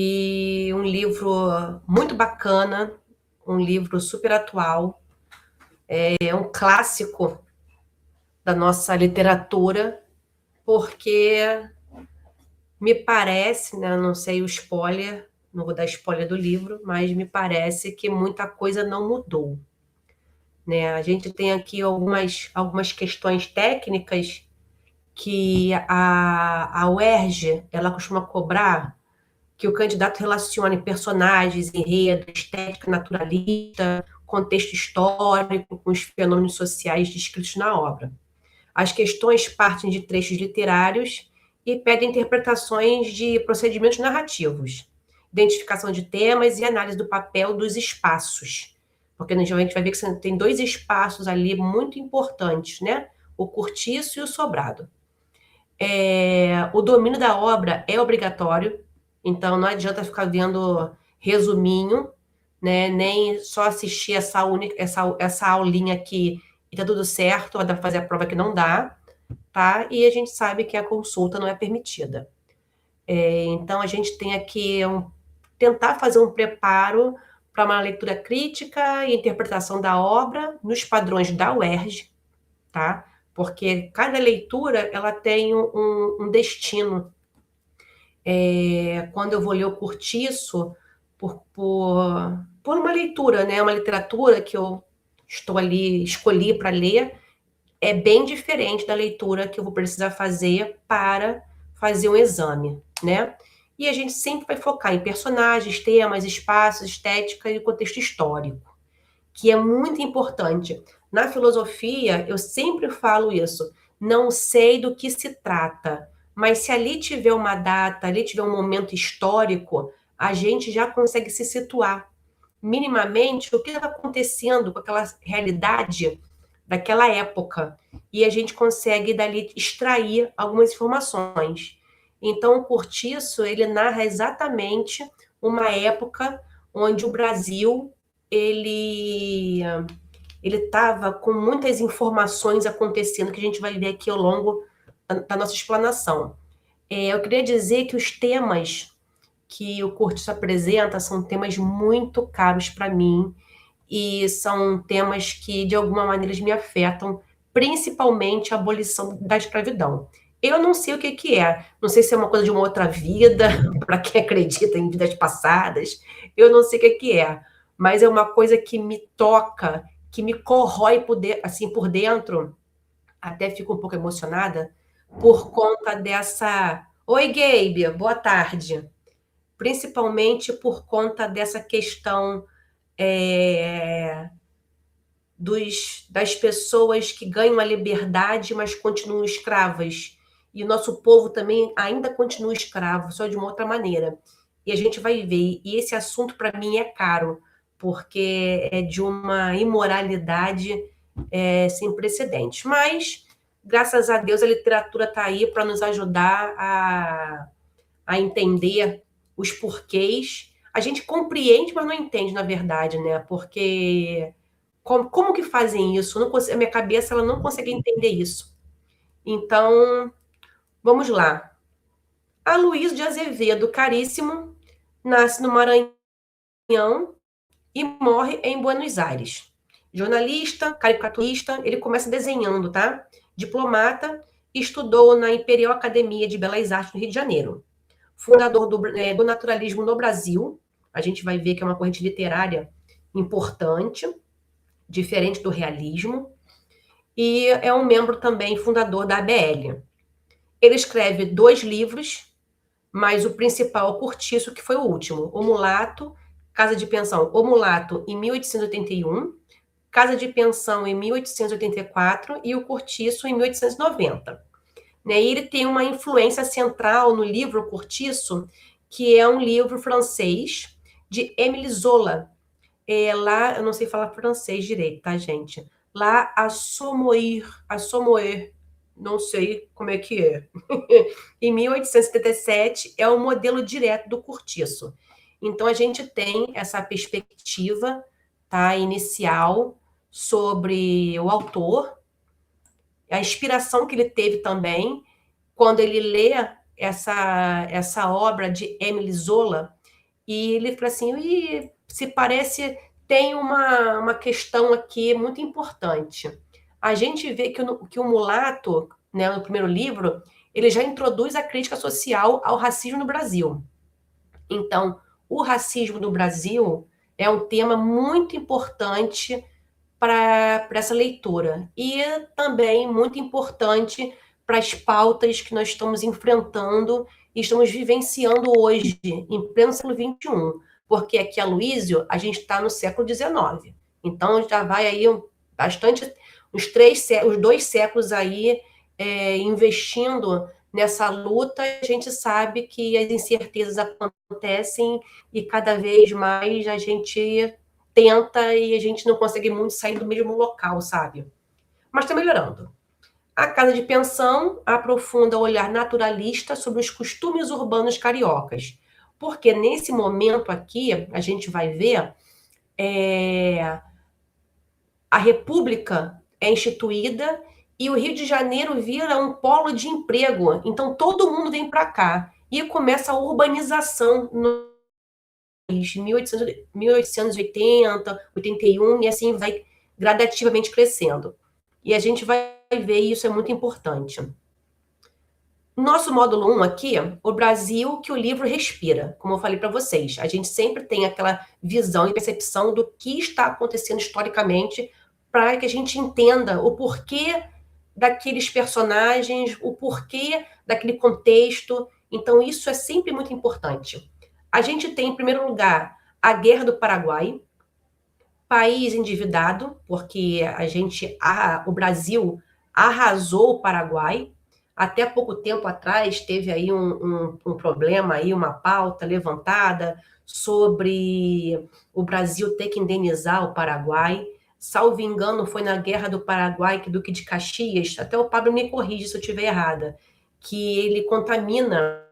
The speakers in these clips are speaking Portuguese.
e um livro muito bacana, um livro super atual, é um clássico da nossa literatura, porque me parece, né, não sei o spoiler, não vou dar spoiler do livro, mas me parece que muita coisa não mudou, né? A gente tem aqui algumas questões técnicas que a UERJ ela costuma cobrar que o candidato relacione personagens, enredo, estética naturalista, contexto histórico com os fenômenos sociais descritos na obra. As questões partem de trechos literários e pedem interpretações de procedimentos narrativos, identificação de temas e análise do papel dos espaços. Porque a gente vai ver que tem dois espaços ali muito importantes, né? O cortiço e o sobrado. O domínio da obra é obrigatório, então não adianta ficar vendo resuminho, né? Nem só assistir essa aulinha aqui e tá tudo certo, vai dar para fazer a prova que não dá, tá? E a gente sabe que a consulta não é permitida. Então a gente tem aqui tentar fazer um preparo para uma leitura crítica e interpretação da obra nos padrões da UERJ, tá? Porque cada leitura ela tem um destino. Quando eu vou ler o Cortiço, por uma leitura, né? Uma literatura que eu escolhi para ler, é bem diferente da leitura que eu vou precisar fazer para fazer um exame, né? E a gente sempre vai focar em personagens, temas, espaços, estética e contexto histórico, que é muito importante. Na filosofia, eu sempre falo isso. Não sei do que se trata, mas se ali tiver uma data, ali tiver um momento histórico, a gente já consegue se situar minimamente o que está acontecendo com aquela realidade daquela época. E a gente consegue dali extrair algumas informações. Então, o Cortiço, ele narra exatamente uma época onde o Brasil ele estava com muitas informações acontecendo que a gente vai ver aqui ao longo da nossa explanação. Eu queria dizer que os temas que o Cortiço apresenta são temas muito caros para mim e são temas que, de alguma maneira, me afetam, principalmente a abolição da escravidão. Eu não sei o que que é, não sei se é uma coisa de uma outra vida, para quem acredita em vidas passadas, eu não sei o que que é, mas é uma coisa que me toca, que me corrói assim, por dentro, até fico um pouco emocionada, por conta dessa... Oi, Gabe, boa tarde. Principalmente por conta dessa questão é, das pessoas que ganham a liberdade, mas continuam escravas. E o nosso povo também ainda continua escravo, só de uma outra maneira. E a gente vai ver. E esse assunto, para mim, é caro, porque é de uma imoralidade sem precedentes. Mas, graças a Deus, a literatura está aí para nos ajudar a entender os porquês. A gente compreende, mas não entende, na verdade, né? Porque como que fazem isso? Não consigo, a minha cabeça ela não consegue entender isso. Então, vamos lá. Aloysio de Azevedo Caríssimo nasce no Maranhão e morre em Buenos Aires. Jornalista, caricaturista, ele começa desenhando, tá? Diplomata, estudou na Imperial Academia de Belas Artes no Rio de Janeiro. Fundador do naturalismo no Brasil, a gente vai ver que é uma corrente literária importante, diferente do realismo, e é um membro também fundador da ABL. Ele escreve 2 livros, mas o principal é o Cortiço, que foi o último, O Mulato, Casa de Pensão, O Mulato, em 1881, Casa de Pensão, em 1884, e o Cortiço, em 1890. Né? E ele tem uma influência central no livro Cortiço, que é um livro francês de Émile Zola. Lá, eu não sei falar francês direito, tá, gente? Lá, Assommoir, não sei como é que é. Em 1877, é o modelo direto do Cortiço. Então, a gente tem essa perspectiva, tá, inicial sobre o autor, a inspiração que ele teve também, quando ele lê essa obra de Émile Zola, e ele falou assim: "Ih, se parece tem uma questão aqui muito importante. A gente vê que o Mulato, né, no primeiro livro, ele já introduz a crítica social ao racismo no Brasil. Então, o racismo no Brasil é um tema muito importante para essa leitura e também muito importante para as pautas que nós estamos enfrentando e estamos vivenciando hoje, em pleno século XXI, porque aqui a Luísio, a gente está no século XIX, então já vai aí bastante, os 2 séculos aí investindo nessa luta. A gente sabe que as incertezas acontecem e cada vez mais a gente tenta e a gente não consegue muito sair do mesmo local, sabe? Mas está melhorando. A Casa de Pensão aprofunda o olhar naturalista sobre os costumes urbanos cariocas, porque nesse momento aqui a gente vai ver a República é instituída e o Rio de Janeiro vira um polo de emprego, então todo mundo vem para cá e começa a urbanização no 1880, 81, e assim vai gradativamente crescendo. E a gente vai ver, e isso é muito importante. Nosso módulo 1 aqui, o Brasil que o livro respira, como eu falei para vocês. A gente sempre tem aquela visão e percepção do que está acontecendo historicamente para que a gente entenda o porquê daqueles personagens, o porquê daquele contexto. Então, isso é sempre muito importante. A gente tem, em primeiro lugar, a Guerra do Paraguai, país endividado, porque o Brasil arrasou o Paraguai. Até pouco tempo atrás teve aí um problema, aí uma pauta levantada sobre o Brasil ter que indenizar o Paraguai. Salvo engano, foi na Guerra do Paraguai que Duque de Caxias, até o Pablo me corrige se eu estiver errada, que ele contamina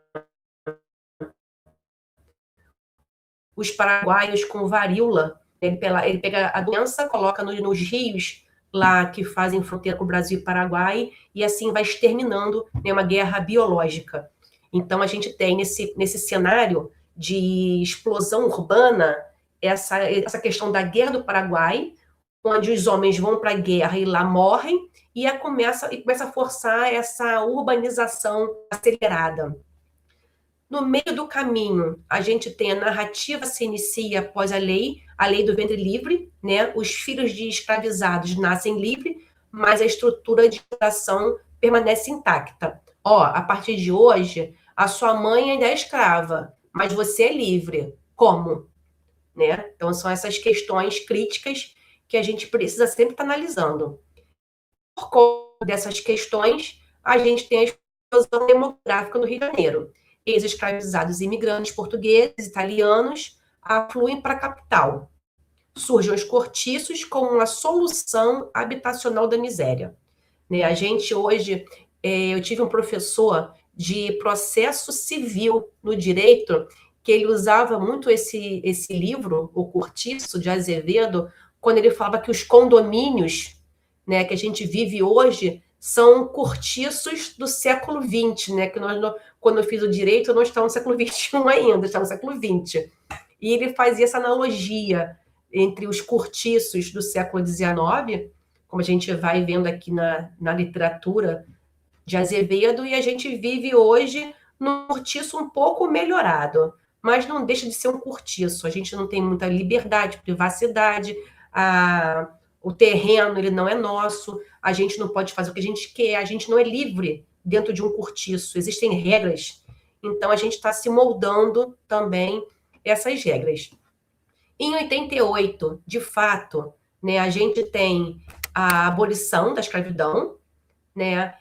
os paraguaios com varíola. Ele pega a doença, coloca nos rios lá que fazem fronteira com o Brasil e Paraguai, e assim vai exterminando, né, uma guerra biológica. Então, a gente tem nesse cenário de explosão urbana essa questão da Guerra do Paraguai, onde os homens vão para a guerra e lá morrem, e começa a forçar essa urbanização acelerada. No meio do caminho, a gente tem a narrativa se inicia após a lei do ventre livre, né? Os filhos de escravizados nascem livres, mas a estrutura de geração permanece intacta. Ó, a partir de hoje, a sua mãe ainda é escrava, mas você é livre. Como? Né? Então, são essas questões críticas que a gente precisa sempre estar analisando. Por conta dessas questões, a gente tem a explosão demográfica no Rio de Janeiro. Ex-escravizados imigrantes portugueses, italianos, afluem para a capital. Surgem os cortiços como uma solução habitacional da miséria. Né? A gente hoje, eu tive um professor de processo civil no direito, que ele usava muito esse livro, O Cortiço, de Azevedo, quando ele falava que os condomínios, né, que a gente vive hoje são cortiços do século XX, né? Que quando eu fiz o direito, eu não estava no século XXI ainda, estava no século XX. E ele fazia essa analogia entre os cortiços do século XIX, como a gente vai vendo aqui na literatura de Azevedo, e a gente vive hoje num cortiço um pouco melhorado, mas não deixa de ser um cortiço. A gente não tem muita liberdade, privacidade, o terreno ele não é nosso, a gente não pode fazer o que a gente quer, a gente não é livre dentro de um cortiço, existem regras, então a gente está se moldando também essas regras. Em 88, de fato, né, a gente tem a abolição da escravidão, né,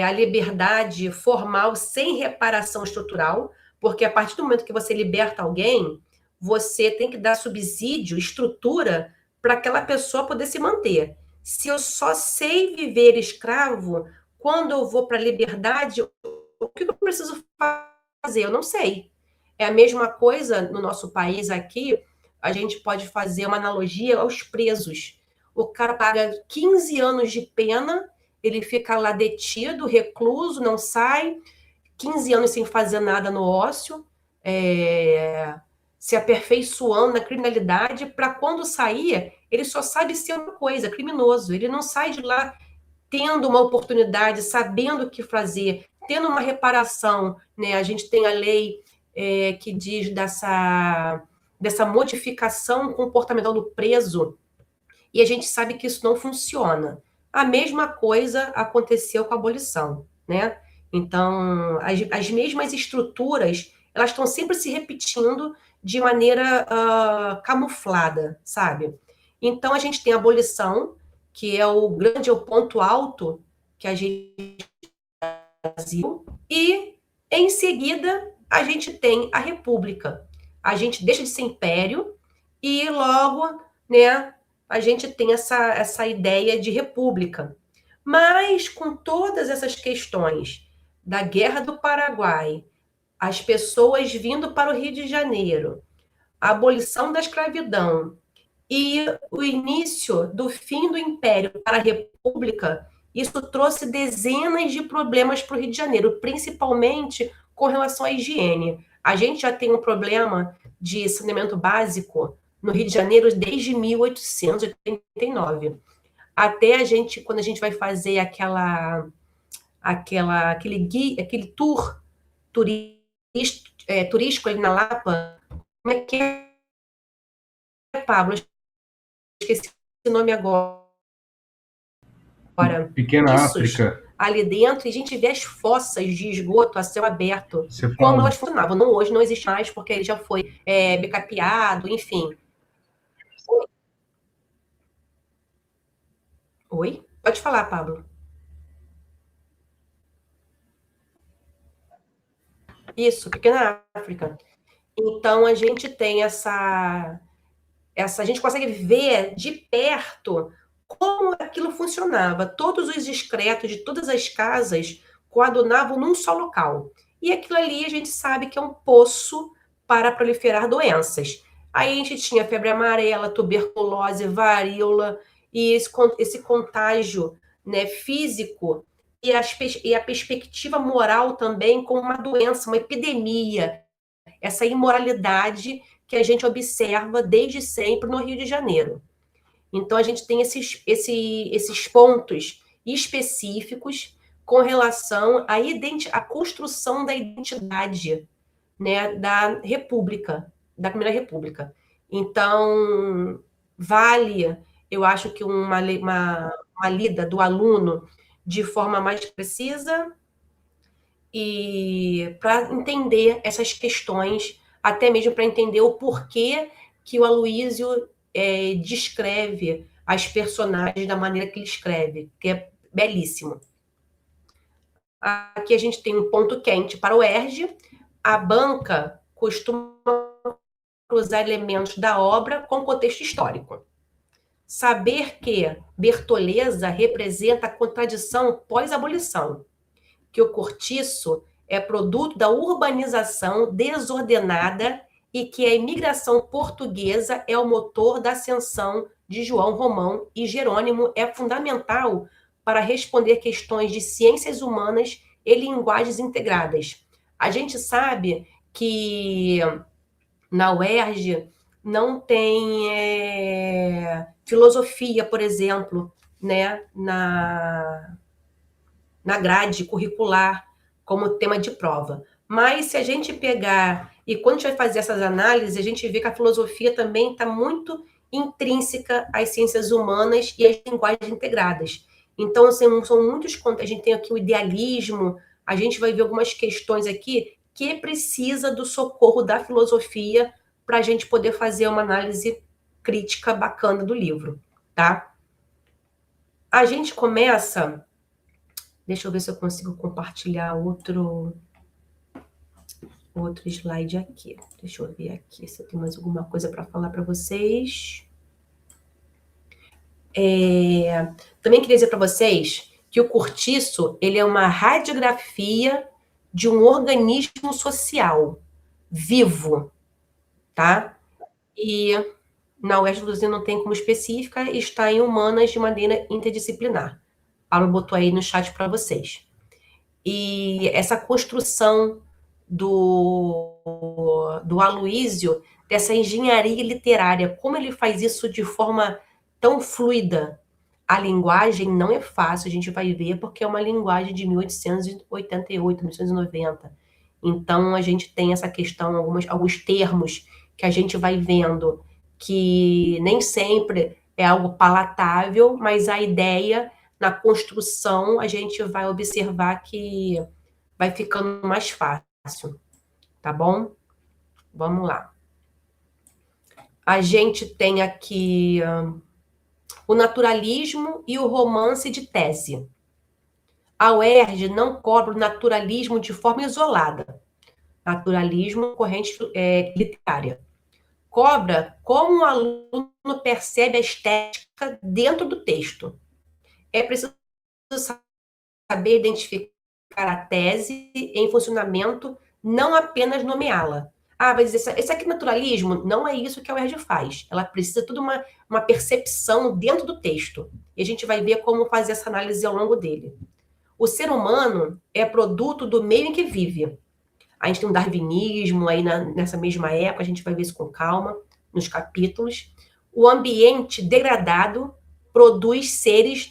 a liberdade formal sem reparação estrutural, porque a partir do momento que você liberta alguém, você tem que dar subsídio, estrutura, para aquela pessoa poder se manter. Se eu só sei viver escravo, quando eu vou para a liberdade, o que eu preciso fazer? Eu não sei. É a mesma coisa no nosso país aqui, a gente pode fazer uma analogia aos presos. O cara paga 15 anos de pena, ele fica lá detido, recluso, não sai, 15 anos sem fazer nada no ócio, se aperfeiçoando na criminalidade, para quando sair, ele só sabe ser uma coisa, criminoso. Ele não sai de lá tendo uma oportunidade, sabendo o que fazer, tendo uma reparação, né? A gente tem a lei que diz dessa modificação comportamental do preso, e a gente sabe que isso não funciona. A mesma coisa aconteceu com a abolição, né? Então, as mesmas estruturas, elas estão sempre se repetindo de maneira camuflada, sabe? Então, a gente tem a abolição, que é o ponto alto que a gente Brasil, e em seguida a gente tem a República. A gente deixa de ser império e logo, né, a gente tem essa ideia de república. Mas com todas essas questões da Guerra do Paraguai, as pessoas vindo para o Rio de Janeiro, a abolição da escravidão e o início do fim do Império para a República, isso trouxe dezenas de problemas para o Rio de Janeiro, principalmente com relação à higiene. A gente já tem um problema de saneamento básico no Rio de Janeiro desde 1889. Até a gente, quando a gente vai fazer aquele tour turístico ali na Lapa, como é que é, Pablo? Esqueci o nome agora. Pequena Isso África. ali dentro, e a gente vê as fossas de esgoto a céu aberto, Você como fala. elas funcionavam. Não, hoje não existe mais, porque ele já foi becapeado, enfim. Oi? Pode falar, Pablo. Isso, Pequena África. Então, a gente tem a gente consegue ver de perto como aquilo funcionava. Todos os excretos de todas as casas coadunavam num só local. E aquilo ali a gente sabe que é um poço para proliferar doenças. Aí a gente tinha febre amarela, tuberculose, varíola, e esse contágio, né, físico, e a perspectiva moral também como uma doença, uma epidemia, essa imoralidade que a gente observa desde sempre no Rio de Janeiro. Então, a gente tem esses pontos específicos com relação à construção da identidade, né, da República, da Primeira República. Então, vale, eu acho que uma lida do aluno de forma mais precisa e para entender essas questões, até mesmo para entender o porquê que o Aloysio descreve as personagens da maneira que ele escreve, que é belíssimo. Aqui a gente tem um ponto quente para o ERJ. A banca costuma cruzar elementos da obra com contexto histórico. Saber que Bertoleza representa a contradição pós-abolição, que o cortiço é produto da urbanização desordenada e que a imigração portuguesa é o motor da ascensão de João Romão e Jerônimo é fundamental para responder questões de ciências humanas e linguagens integradas. A gente sabe que na UERJ não tem filosofia, por exemplo, né, na grade curricular como tema de prova. Mas se a gente pegar, e quando a gente vai fazer essas análises, a gente vê que a filosofia também está muito intrínseca às ciências humanas e às linguagens integradas. Então, assim, são muitos, a gente tem aqui o idealismo, a gente vai ver algumas questões aqui que precisa do socorro da filosofia para a gente poder fazer uma análise crítica bacana do livro, tá? A gente começa... Deixa eu ver se eu consigo compartilhar outro slide aqui. Deixa eu ver aqui se eu tenho mais alguma coisa para falar para vocês. Também queria dizer para vocês que o cortiço ele é uma radiografia de um organismo social vivo, tá? E na UERJ Luzia não tem como específica, está em humanas de maneira interdisciplinar. A Paulo botou aí no chat para vocês. E essa construção do do Aloysio, dessa engenharia literária, como ele faz isso de forma tão fluida. A linguagem não é fácil, a gente vai ver, porque é uma linguagem de 1888, 1890. Então, a gente tem essa questão, alguns termos que a gente vai vendo que nem sempre é algo palatável, mas a ideia, na construção, a gente vai observar que vai ficando mais fácil, tá bom? Vamos lá. A gente tem aqui o naturalismo e o romance de tese. A UERJ não cobra o naturalismo de forma isolada. Naturalismo, corrente literária. Cobra como o aluno percebe a estética dentro do texto. É preciso saber identificar a tese em funcionamento, não apenas nomeá-la. Ah, mas esse aqui é naturalismo? Não é isso que a UERJ faz. Ela precisa de toda uma percepção dentro do texto. E a gente vai ver como fazer essa análise ao longo dele. O ser humano é produto do meio em que vive. A gente tem um darwinismo aí nessa mesma época, a gente vai ver isso com calma nos capítulos. O ambiente degradado produz seres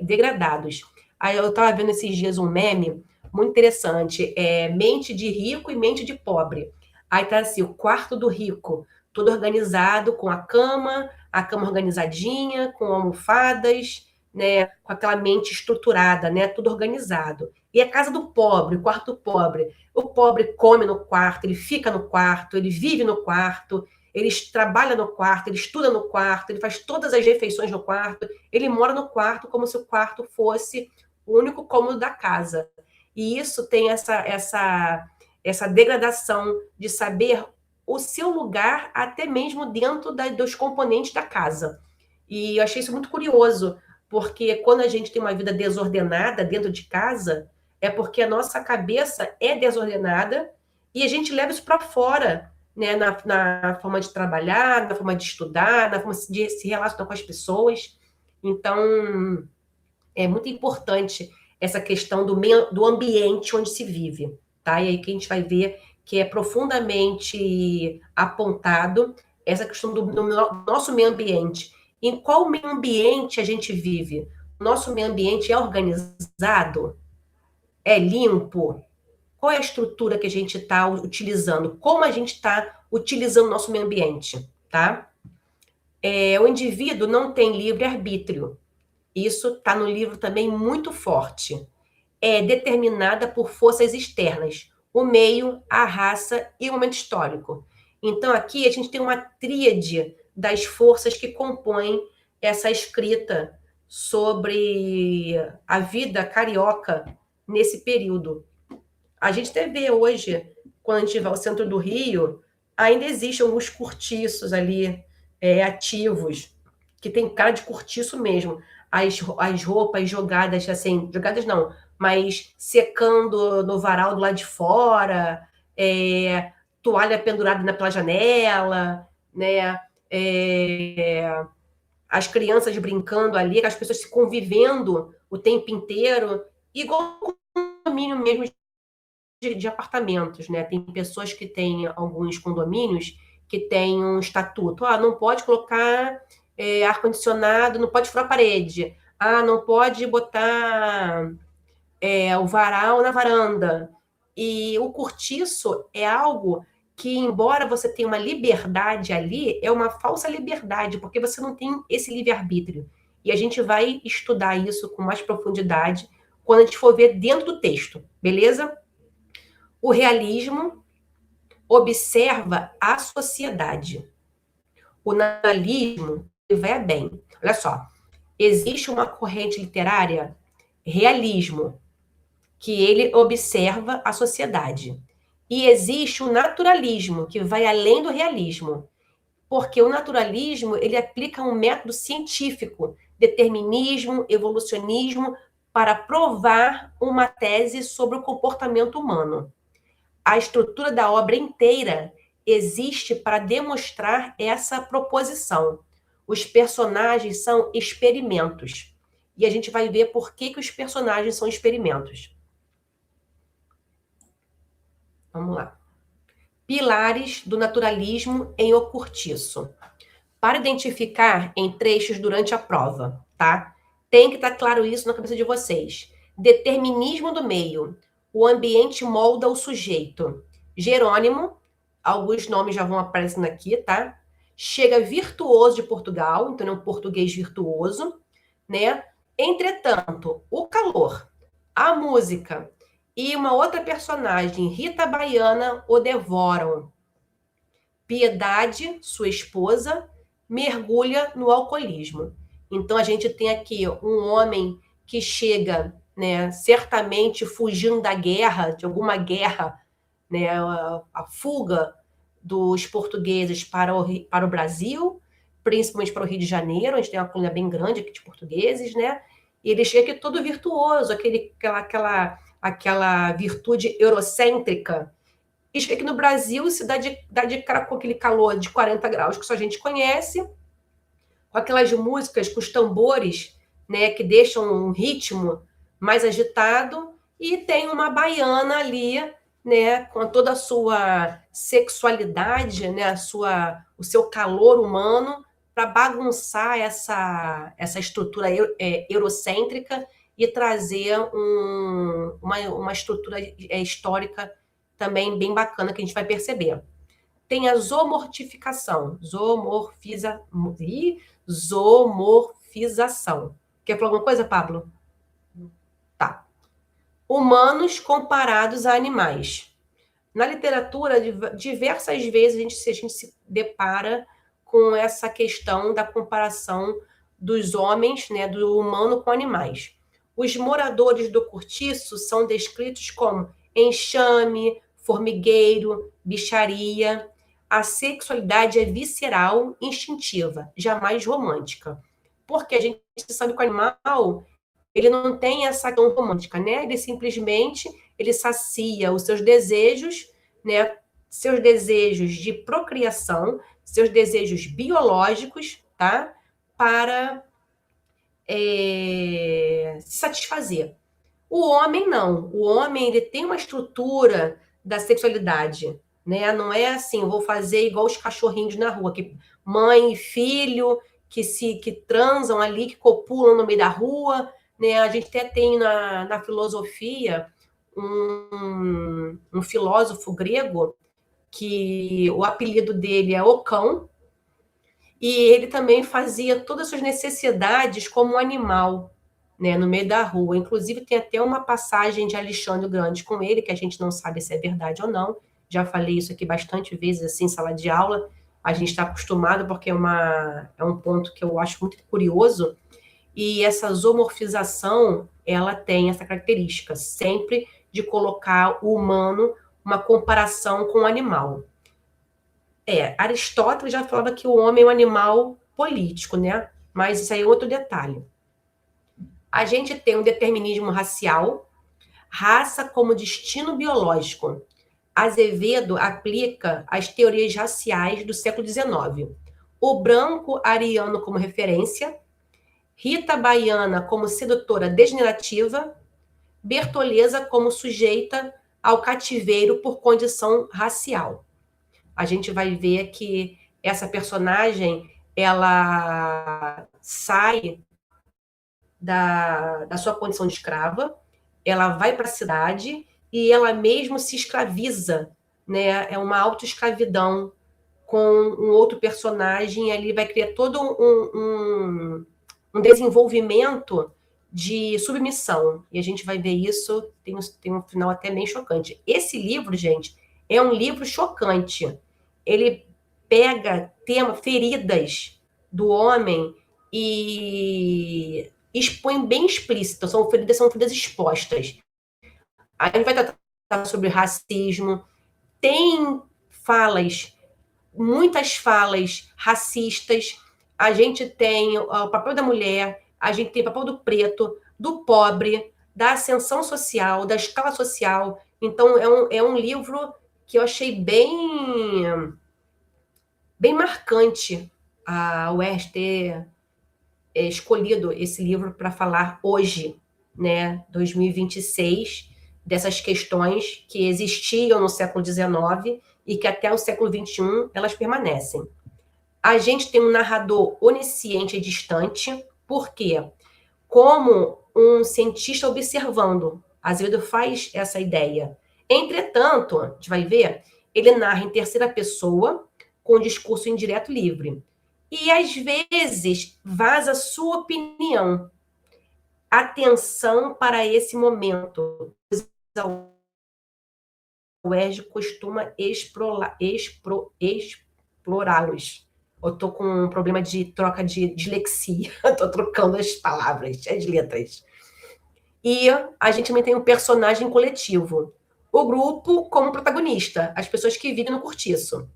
degradados. Aí eu estava vendo esses dias um meme muito interessante, mente de rico e mente de pobre. Aí tá assim, o quarto do rico, tudo organizado, com a cama organizadinha, com almofadas, né, com aquela mente estruturada, né, tudo organizado. E a casa do pobre, o quarto do pobre. O pobre come no quarto, ele fica no quarto, ele vive no quarto, ele trabalha no quarto, ele estuda no quarto, ele faz todas as refeições no quarto, ele mora no quarto como se o quarto fosse o único cômodo da casa. E isso tem essa degradação de saber o seu lugar até mesmo dentro dos componentes da casa. E eu achei isso muito curioso, porque quando a gente tem uma vida desordenada dentro de casa, é porque a nossa cabeça é desordenada e a gente leva isso para fora, né? Na forma de trabalhar, na forma de estudar, na forma de se relacionar com as pessoas. Então, é muito importante essa questão do ambiente onde se vive, tá? E aí que a gente vai ver que é profundamente apontado essa questão do nosso meio ambiente. Em qual meio ambiente a gente vive? O nosso meio ambiente é organizado? É limpo? Qual é a estrutura que a gente está utilizando? Como a gente está utilizando o nosso meio ambiente, tá? O indivíduo não tem livre-arbítrio. Isso está no livro também muito forte. É determinada por forças externas, o meio, a raça e o momento histórico. Então, aqui a gente tem uma tríade das forças que compõem essa escrita sobre a vida carioca nesse período. A gente até vê hoje, quando a gente vai ao centro do Rio, ainda existem alguns cortiços ali ativos, que tem cara de cortiço mesmo. As roupas jogadas, assim, jogadas não, mas secando no varal do lado de fora, toalha pendurada pela janela, né? As crianças brincando ali, as pessoas se convivendo o tempo inteiro, igual condomínio mesmo de apartamentos, né? Tem pessoas que têm alguns condomínios que têm um estatuto. Ah, não pode colocar ar-condicionado, não pode furar a parede. Ah, não pode botar o varal na varanda. E o cortiço é algo que, embora você tenha uma liberdade ali, é uma falsa liberdade, porque você não tem esse livre-arbítrio. E a gente vai estudar isso com mais profundidade quando a gente for ver dentro do texto, beleza? O realismo observa a sociedade. O naturalismo vai bem. Olha só, existe uma corrente literária, realismo, que ele observa a sociedade. E existe o naturalismo, que vai além do realismo, porque o naturalismo ele aplica um método científico, determinismo, evolucionismo, para provar uma tese sobre o comportamento humano. A estrutura da obra inteira existe para demonstrar essa proposição. Os personagens são experimentos. E a gente vai ver por que os personagens são experimentos. Vamos lá. Pilares do naturalismo em O Cortiço. Para identificar em trechos durante a prova, tá? Tem que estar claro isso na cabeça de vocês. Determinismo do meio. O ambiente molda o sujeito. Jerônimo, alguns nomes já vão aparecendo aqui, tá? Chega virtuoso de Portugal, então é um português virtuoso, né? Entretanto, o calor, a música e uma outra personagem, Rita Baiana, o devoram. Piedade, sua esposa, mergulha no alcoolismo. Então a gente tem aqui um homem que chega, né, certamente fugindo da guerra, de alguma guerra, né, a fuga dos portugueses para o Brasil, principalmente para o Rio de Janeiro, a gente tem uma colônia bem grande aqui de portugueses, né? E ele chega aqui todo virtuoso, aquela virtude eurocêntrica. E chega aqui no Brasil se dá de cara com aquele calor de 40 graus que só a gente conhece, com aquelas músicas, com os tambores, né, que deixam um ritmo mais agitado, e tem uma baiana ali, né, com toda a sua sexualidade, né, o seu calor humano, para bagunçar essa estrutura eurocêntrica e trazer uma estrutura histórica também bem bacana que a gente vai perceber. Tem a zoomorfização. Zoomorfização. Quer falar alguma coisa, Pablo? Tá. Humanos comparados a animais. Na literatura, diversas vezes a gente se depara com essa questão da comparação dos homens, né, do humano com animais. Os moradores do cortiço são descritos como enxame, formigueiro, bicharia. A sexualidade é visceral, instintiva, jamais romântica. Porque a gente sabe que o animal, ele não tem essa questão romântica, né? Ele sacia os seus desejos, né? Seus desejos de procriação, seus desejos biológicos, tá? Para se satisfazer. O homem não. O homem, ele tem uma estrutura da sexualidade, né? Não é assim, eu vou fazer igual os cachorrinhos na rua, que mãe e filho que transam ali, que copulam no meio da rua, né? A gente até tem na filosofia um filósofo grego que o apelido dele é Ocão, e ele também fazia todas as suas necessidades como um animal, né, no meio da rua. Inclusive, tem até uma passagem de Alexandre o Grande com ele, que a gente não sabe se é verdade ou não. Já falei isso aqui bastante vezes, assim, em sala de aula. A gente está acostumado, porque é um ponto que eu acho muito curioso. E essa zoomorfização, ela tem essa característica, sempre de colocar o humano uma comparação com o animal. Aristóteles já falava que o homem é um animal político, né? Mas isso aí é outro detalhe. A gente tem um determinismo racial, raça como destino biológico. Azevedo aplica as teorias raciais do século XIX. O branco ariano como referência, Rita Baiana como sedutora degenerativa, Bertoleza como sujeita ao cativeiro por condição racial. A gente vai ver que essa personagem, ela sai da sua condição de escrava, ela vai para a cidade e ela mesmo se escraviza, né? É uma autoescravidão com um outro personagem, ali vai criar todo um desenvolvimento de submissão, e a gente vai ver isso, tem um final até bem chocante. Esse livro, gente, é um livro chocante. Ele pega feridas do homem e expõe bem explícito, são feridas expostas. A gente vai tratar sobre racismo, tem muitas falas racistas, a gente tem o papel da mulher, a gente tem o papel do preto, do pobre, da ascensão social, da escala social. Então, é um livro que eu achei bem marcante a UERJ ter escolhido esse livro para falar hoje, né, 2026, dessas questões que existiam no século XIX e que até o século XXI elas permanecem. A gente tem um narrador onisciente e distante, por quê? Como um cientista observando. Azevedo faz essa ideia. Entretanto, a gente vai ver, ele narra em terceira pessoa, com discurso indireto livre. E às vezes vaza sua opinião. Atenção para esse momento. O UERJ costuma explorá-los. Eu estou com um problema de troca de dislexia. Estou trocando as palavras, as letras. E a gente também tem um personagem coletivo. O grupo como protagonista, as pessoas que vivem no cortiço.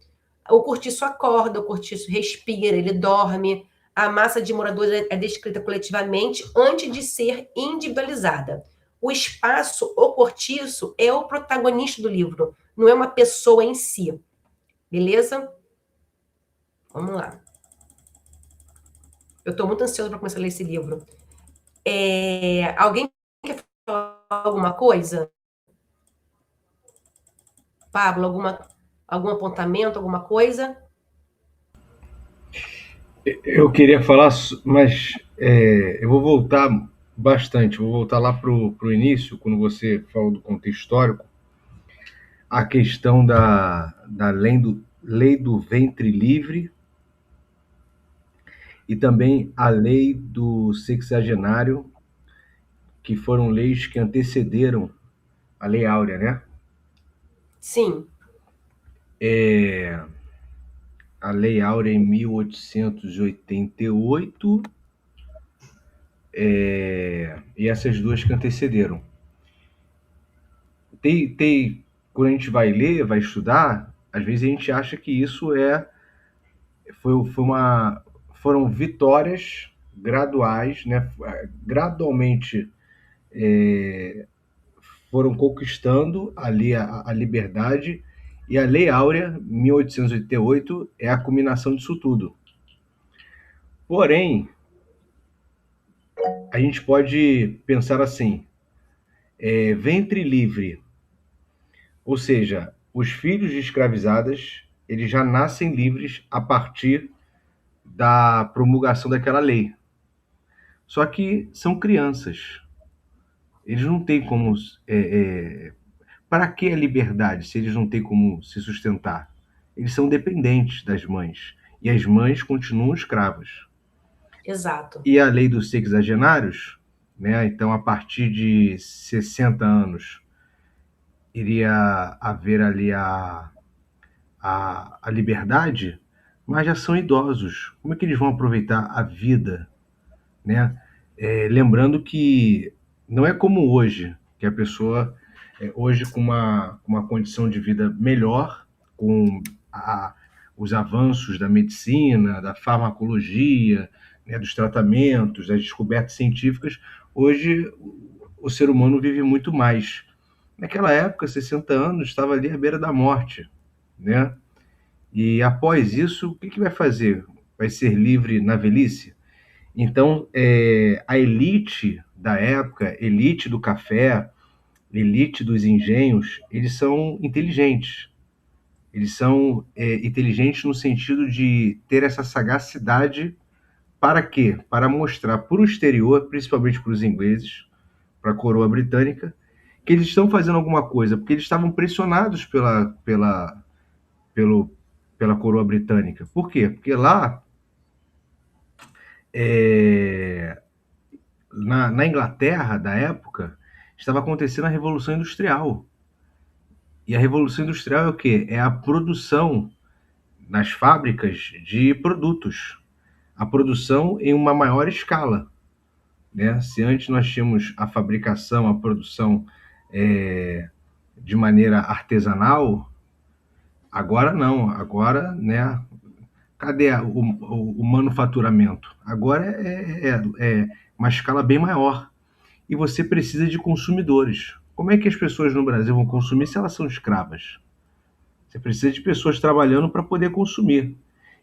O cortiço acorda, o cortiço respira, ele dorme. A massa de moradores é descrita coletivamente antes de ser individualizada. O espaço, o cortiço, é o protagonista do livro, não é uma pessoa em si. Beleza? Vamos lá. Eu estou muito ansiosa para começar a ler esse livro. Alguém quer falar alguma coisa? Pablo, algum apontamento, alguma coisa? Eu queria falar, mas eu vou voltar bastante, vou voltar lá para o início, quando você falou do contexto histórico, a questão da lei do ventre livre e também a lei do sexagenário, que foram leis que antecederam a Lei Áurea, né? Sim. A Lei Áurea em 1888 e essas duas que antecederam. Quando a gente vai ler, vai estudar, às vezes a gente acha que isso foram vitórias graduais, né? Gradualmente foram conquistando ali a liberdade, e a Lei Áurea, 1888, é a culminação disso tudo. Porém, a gente pode pensar assim, ventre livre, ou seja, os filhos de escravizadas, eles já nascem livres a partir da promulgação daquela lei. Só que são crianças. Eles não têm como. Para que a liberdade se eles não têm como se sustentar? Eles são dependentes das mães. E as mães continuam escravas. Exato. E a lei dos sexagenários, né? Então, a partir de 60 anos, iria haver ali a liberdade, mas já são idosos. Como é que eles vão aproveitar a vida, né? Lembrando que não é como hoje, que a pessoa, hoje com uma condição de vida melhor, com os avanços da medicina, da farmacologia, né, dos tratamentos, das descobertas científicas, hoje o ser humano vive muito mais. Naquela época, 60 anos, estava ali à beira da morte, né? E após isso, o que vai fazer? Vai ser livre na velhice? Então, a elite da época, elite do café, elite dos engenhos, eles são inteligentes. Eles são inteligentes no sentido de ter essa sagacidade para quê? Para mostrar para o exterior, principalmente para os ingleses, para a coroa britânica, que eles estão fazendo alguma coisa, porque eles estavam pressionados pelo, pela coroa britânica. Por quê? Porque lá é, na Inglaterra da época, estava acontecendo a Revolução Industrial. E a Revolução Industrial é o quê? É a produção nas fábricas de produtos. A produção em uma maior escala. Né? Se antes nós tínhamos a fabricação, a produção de maneira artesanal, agora não. Agora, né, cadê o manufaturamento? Agora é uma escala bem maior. E você precisa de consumidores. Como é que as pessoas no Brasil vão consumir se elas são escravas? Você precisa de pessoas trabalhando para poder consumir.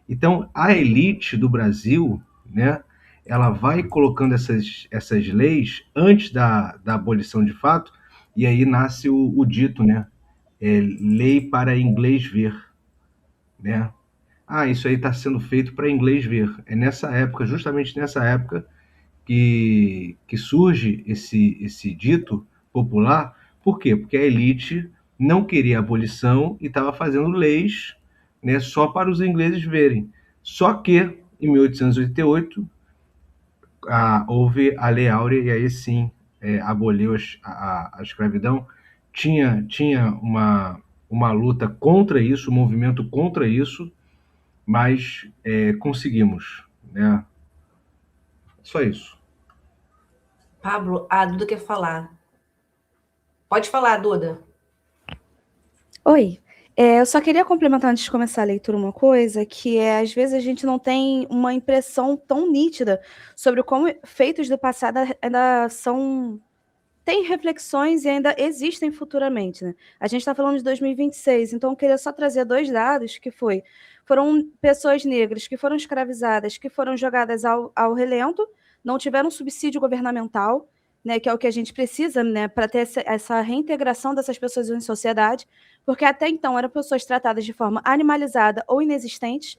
Então, a elite do Brasil, né, ela vai colocando essas leis antes da abolição de fato, e aí nasce o dito, né? lei para inglês ver, né? Isso aí está sendo feito para inglês ver. É nessa época, justamente nessa época, que surge esse dito popular. Por quê? Porque a elite não queria abolição e estava fazendo leis, né, só para os ingleses verem. Só que, em 1888, houve a Lei Áurea, e aí sim aboliu a escravidão. Tinha uma luta contra isso, um movimento contra isso, mas conseguimos, né? Só isso. Pablo, a Duda quer falar. Pode falar, Duda. Oi. Eu só queria complementar antes de começar a leitura uma coisa, que às vezes a gente não tem uma impressão tão nítida sobre como feitos do passado ainda têm reflexões e ainda existem futuramente, né? A gente está falando de 2026, então eu queria só trazer 2 dados, foram pessoas negras que foram escravizadas, que foram jogadas ao relento, não tiveram subsídio governamental, né, que é o que a gente precisa, né, para ter essa reintegração dessas pessoas em sociedade, porque até então eram pessoas tratadas de forma animalizada ou inexistente.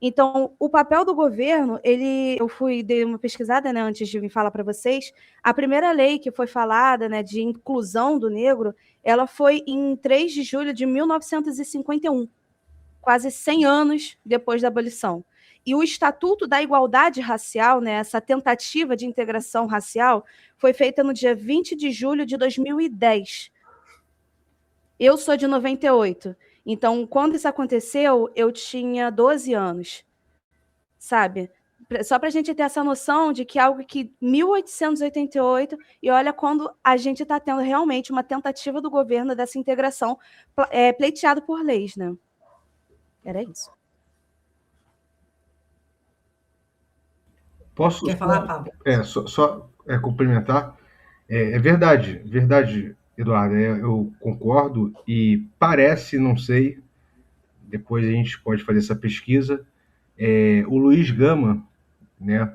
Então, o papel do governo, dei uma pesquisada, né, antes de vir falar para vocês. A primeira lei que foi falada, né, de inclusão do negro, ela foi em 3 de julho de 1951, quase 100 anos depois da abolição. E o Estatuto da Igualdade Racial, né, essa tentativa de integração racial, foi feita no dia 20 de julho de 2010. Eu sou de 98. Então, quando isso aconteceu, eu tinha 12 anos, sabe? Só para a gente ter essa noção de que algo que 1888, e olha quando a gente está tendo realmente uma tentativa do governo dessa integração pleiteado por leis, né? Era isso. Posso Quer falar, Pablo? só complementar? É verdade, verdade, Eduardo. Eu concordo e parece, não sei, depois a gente pode fazer essa pesquisa. O Luiz Gama, né,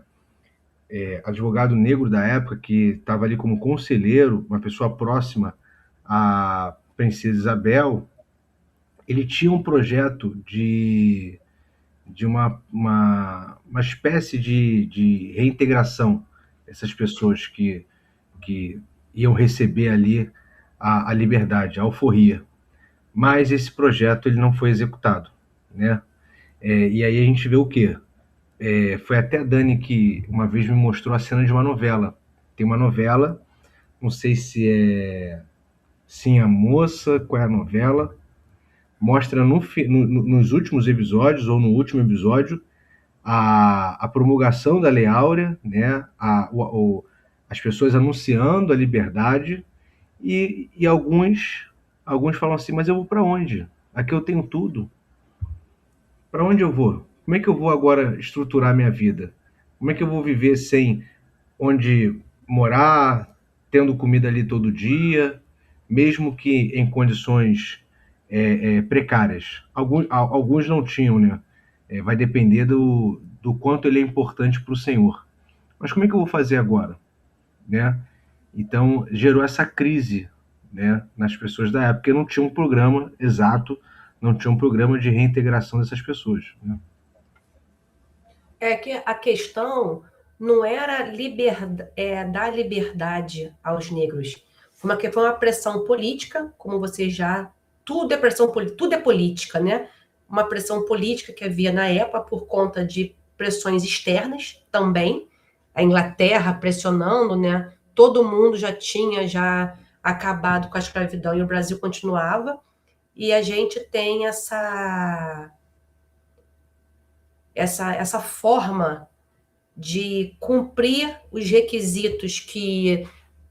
advogado negro da época, que estava ali como conselheiro, uma pessoa próxima à Princesa Isabel, ele tinha um projeto de uma espécie de reintegração dessas pessoas que iam receber ali a liberdade, a alforria. Mas esse projeto ele não foi executado, né? E aí a gente vê o quê? Foi até a Dani que uma vez me mostrou a cena de uma novela. Tem uma novela, não sei se é Sim a Moça, qual é a novela, mostra nos últimos episódios, ou no último episódio, a promulgação da Lei Áurea, né? As pessoas anunciando a liberdade, e alguns falam assim, mas eu vou para onde? Aqui eu tenho tudo. Para onde eu vou? Como é que eu vou agora estruturar minha vida? Como é que eu vou viver sem onde morar, tendo comida ali todo dia, mesmo que em condições precárias? Alguns não tinham, né? Vai depender do quanto ele é importante para o Senhor. Mas como é que eu vou fazer agora? Né? Então, gerou essa crise, né, nas pessoas da época, porque não tinha um programa exato, não tinha um programa de reintegração dessas pessoas. Né? É que a questão não era dar liberdade aos negros. Foi uma pressão política, como você já... Tudo é política, né? Uma pressão política que havia na época por conta de pressões externas também. A Inglaterra pressionando, né? Todo mundo já tinha acabado com a escravidão e o Brasil continuava. E a gente tem essa forma de cumprir os requisitos que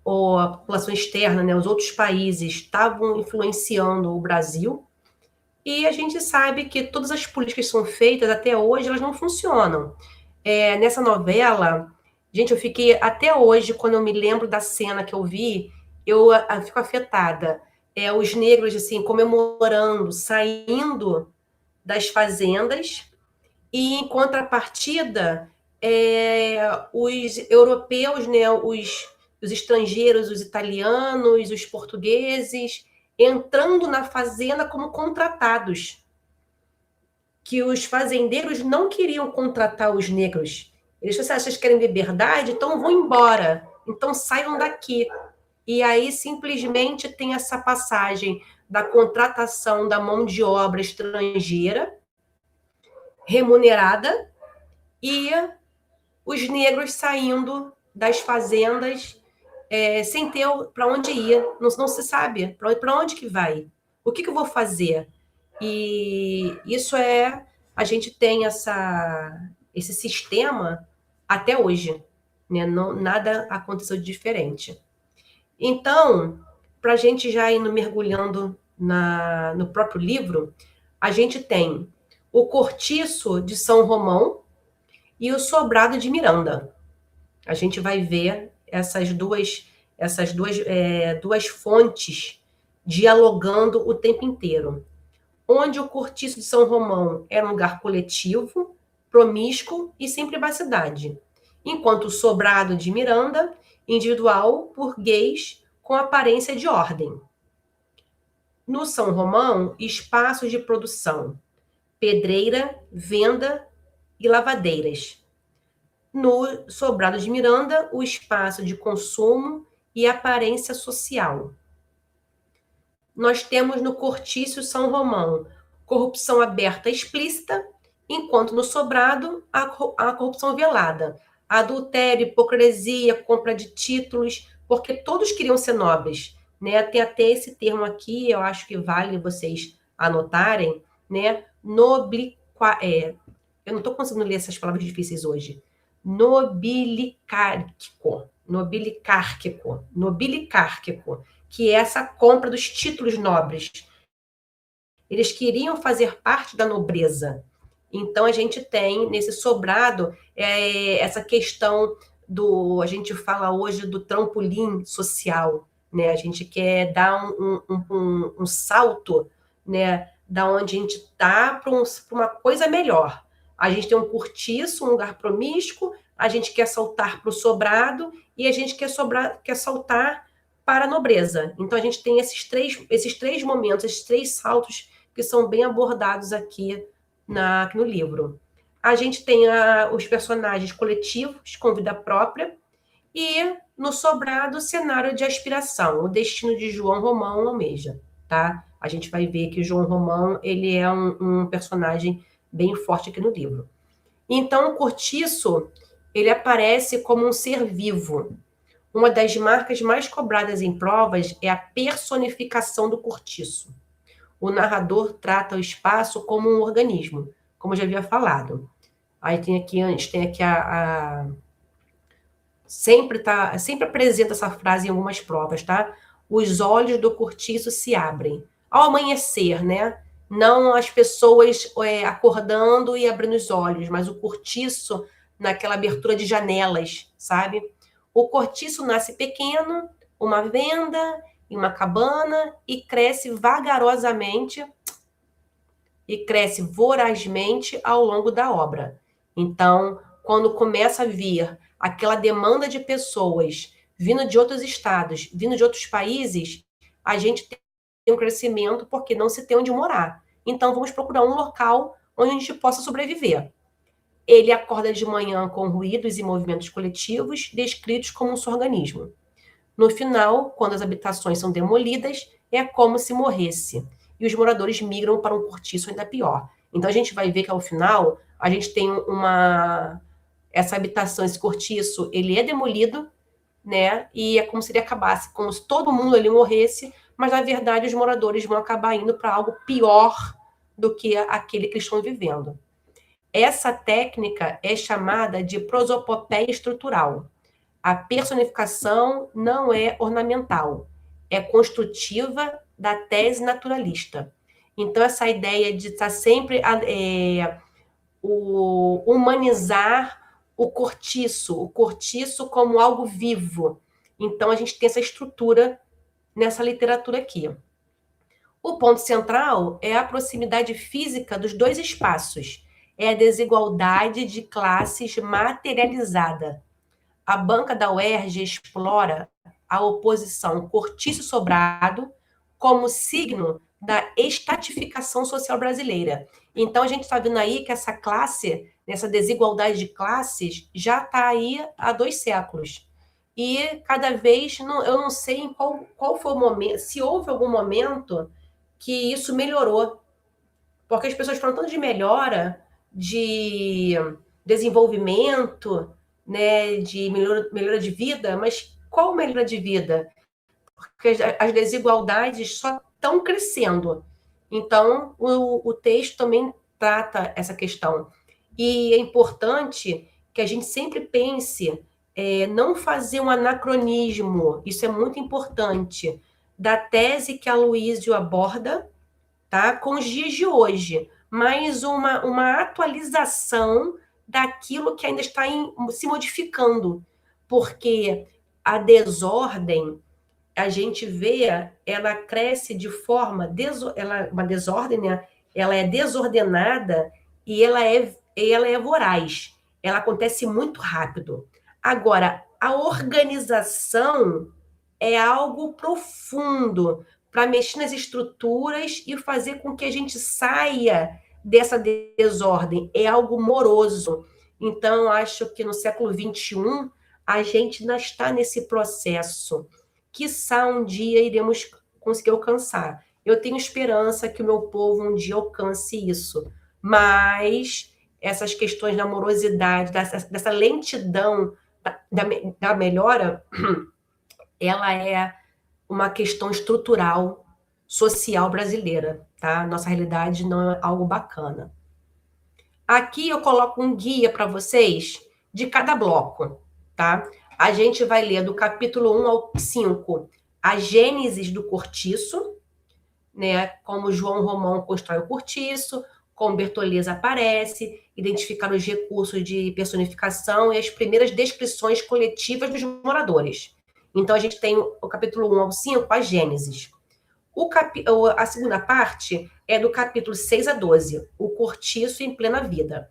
a população externa, né, os outros países estavam influenciando o Brasil, e a gente sabe que todas as políticas que são feitas até hoje, elas não funcionam. Nessa novela, gente, eu fiquei até hoje, quando eu me lembro da cena que eu vi, eu fico afetada. Os negros, assim, comemorando, saindo das fazendas, e em contrapartida, os europeus, né, os estrangeiros, os italianos, os portugueses, entrando na fazenda como contratados, que os fazendeiros não queriam contratar os negros. Eles falaram, vocês querem liberdade? Então vão embora, então saiam daqui. E aí simplesmente tem essa passagem da contratação da mão de obra estrangeira, remunerada, e os negros saindo das fazendas sem ter para onde ir, não se sabe para onde que vai, o que eu vou fazer. E isso a gente tem esse sistema até hoje, né? Nada aconteceu de diferente. Então, para a gente já ir mergulhando no próprio livro, a gente tem o Cortiço de São Romão e o Sobrado de Miranda. A gente vai ver essas duas fontes dialogando o tempo inteiro. Onde o Cortiço de São Romão era um lugar coletivo, promíscuo e sem privacidade, enquanto o Sobrado de Miranda, individual, burguês, com aparência de ordem. No São Romão, espaços de produção, pedreira, venda e lavadeiras. No Sobrado de Miranda, o espaço de consumo e aparência social. Nós temos no Cortiço São Romão corrupção aberta explícita, enquanto no Sobrado a corrupção velada, adultério, hipocrisia, compra de títulos, porque todos queriam ser nobres, né? Tem até esse termo aqui, eu acho que vale vocês anotarem, né? Eu não estou conseguindo ler essas palavras difíceis hoje. Nobilicárquico, que é essa compra dos títulos nobres. Eles queriam fazer parte da nobreza. Então, a gente tem, nesse Sobrado, essa questão a gente fala hoje do trampolim social, né? A gente quer dar um salto, né? Da onde a gente está para uma coisa melhor. A gente tem um cortiço, um lugar promíscuo, a gente quer saltar para o Sobrado e a gente quer saltar para a nobreza. Então, a gente tem esses três momentos, esses três saltos que são bem abordados aqui no livro. A gente tem os personagens coletivos com vida própria e, no Sobrado, o cenário de aspiração, o destino de João Romão almeja. Tá? A gente vai ver que João Romão ele é um personagem bem forte aqui no livro. Então, o Cortiço ele aparece como um ser vivo. Uma das marcas mais cobradas em provas é a personificação do cortiço. O narrador trata o espaço como um organismo, como eu já havia falado. Aí a gente tem aqui sempre apresenta essa frase em algumas provas, tá? Os olhos do cortiço se abrem. Ao amanhecer, né? Não as pessoas acordando e abrindo os olhos, mas o cortiço naquela abertura de janelas, sabe? O cortiço nasce pequeno, uma venda em uma cabana e cresce vagarosamente e cresce vorazmente ao longo da obra. Então, quando começa a vir aquela demanda de pessoas vindo de outros estados, vindo de outros países, a gente tem um crescimento porque não se tem onde morar. Então, vamos procurar um local onde a gente possa sobreviver. Ele acorda de manhã com ruídos e movimentos coletivos descritos como um organismo. No final, quando as habitações são demolidas, é como se morresse. E os moradores migram para um cortiço ainda pior. Então, a gente vai ver que, ao final, a gente tem essa habitação, esse cortiço, ele é demolido, né? E é como se ele acabasse, como se todo mundo ali morresse, mas, na verdade, os moradores vão acabar indo para algo pior do que aquele que eles estão vivendo. Essa técnica é chamada de prosopopeia estrutural. A personificação não é ornamental, é construtiva da tese naturalista. Então, essa ideia de estar sempre humanizar o cortiço como algo vivo. Então, a gente tem essa estrutura nessa literatura aqui. O ponto central é a proximidade física dos dois espaços, é a desigualdade de classes materializada. A banca da UERJ explora a oposição cortiço-sobrado como signo da estatificação social brasileira. Então, a gente está vendo aí que essa classe, essa desigualdade de classes, já está aí há 2 séculos. E cada vez, eu não sei em qual foi o momento, se houve algum momento que isso melhorou. Porque as pessoas falam tanto de melhora, de desenvolvimento, né, de melhora de vida, mas qual melhora de vida? Porque as desigualdades só estão crescendo. Então, o texto também trata essa questão. E é importante que a gente sempre pense, não fazer um anacronismo, isso é muito importante, da tese que a Aloysio aborda, tá, com os dias de hoje, mas uma atualização daquilo que ainda está se modificando, porque a desordem, a gente vê, ela cresce de forma, uma desordem, né? Ela é desordenada e ela é voraz, ela acontece muito rápido. Agora, a organização é algo profundo para mexer nas estruturas e fazer com que a gente saia dessa desordem. É algo moroso. Então, acho que no século XXI, a gente ainda está nesse processo. Quiçá um dia iremos conseguir alcançar. Eu tenho esperança que o meu povo um dia alcance isso. Mas essas questões da morosidade, dessa lentidão da melhora, ela é uma questão estrutural, social brasileira, tá? Nossa realidade não é algo bacana. Aqui eu coloco um guia para vocês de cada bloco, tá? A gente vai ler do capítulo 1 ao 5, a gênesis do cortiço, né? Como João Romão constrói o cortiço, como Bertoleza aparece, identificar os recursos de personificação e as primeiras descrições coletivas dos moradores. Então, a gente tem o capítulo 1 ao 5, a Gênesis. A segunda parte é do capítulo 6 a 12, o cortiço em plena vida.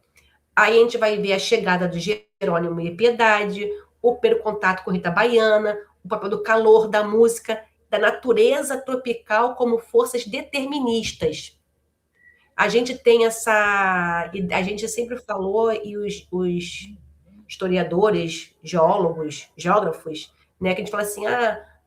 Aí a gente vai ver a chegada do Jerônimo e Piedade, o primeiro contato com Rita Baiana, o papel do calor, da música, da natureza tropical como forças deterministas. A gente tem a gente sempre falou, e os historiadores, geógrafos, né, que a gente fala assim,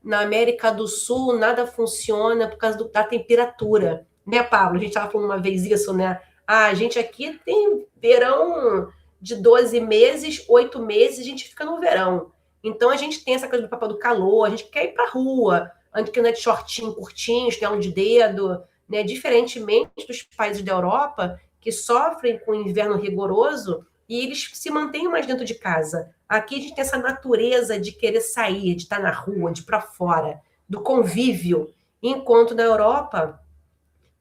na América do Sul nada funciona por causa da temperatura, né, Pablo? A gente estava falando uma vez isso, né? A gente aqui tem verão de 12 meses, 8 meses, a gente fica no verão. Então a gente tem essa coisa do papel do calor, a gente quer ir para a rua, a gente quer andar de shortinho curtinho, chinelo de dedo, né? Diferentemente dos países da Europa, que sofrem com o inverno rigoroso, e eles se mantêm mais dentro de casa. Aqui a gente tem essa natureza de querer sair, de estar na rua, de ir para fora, do convívio. Enquanto na Europa,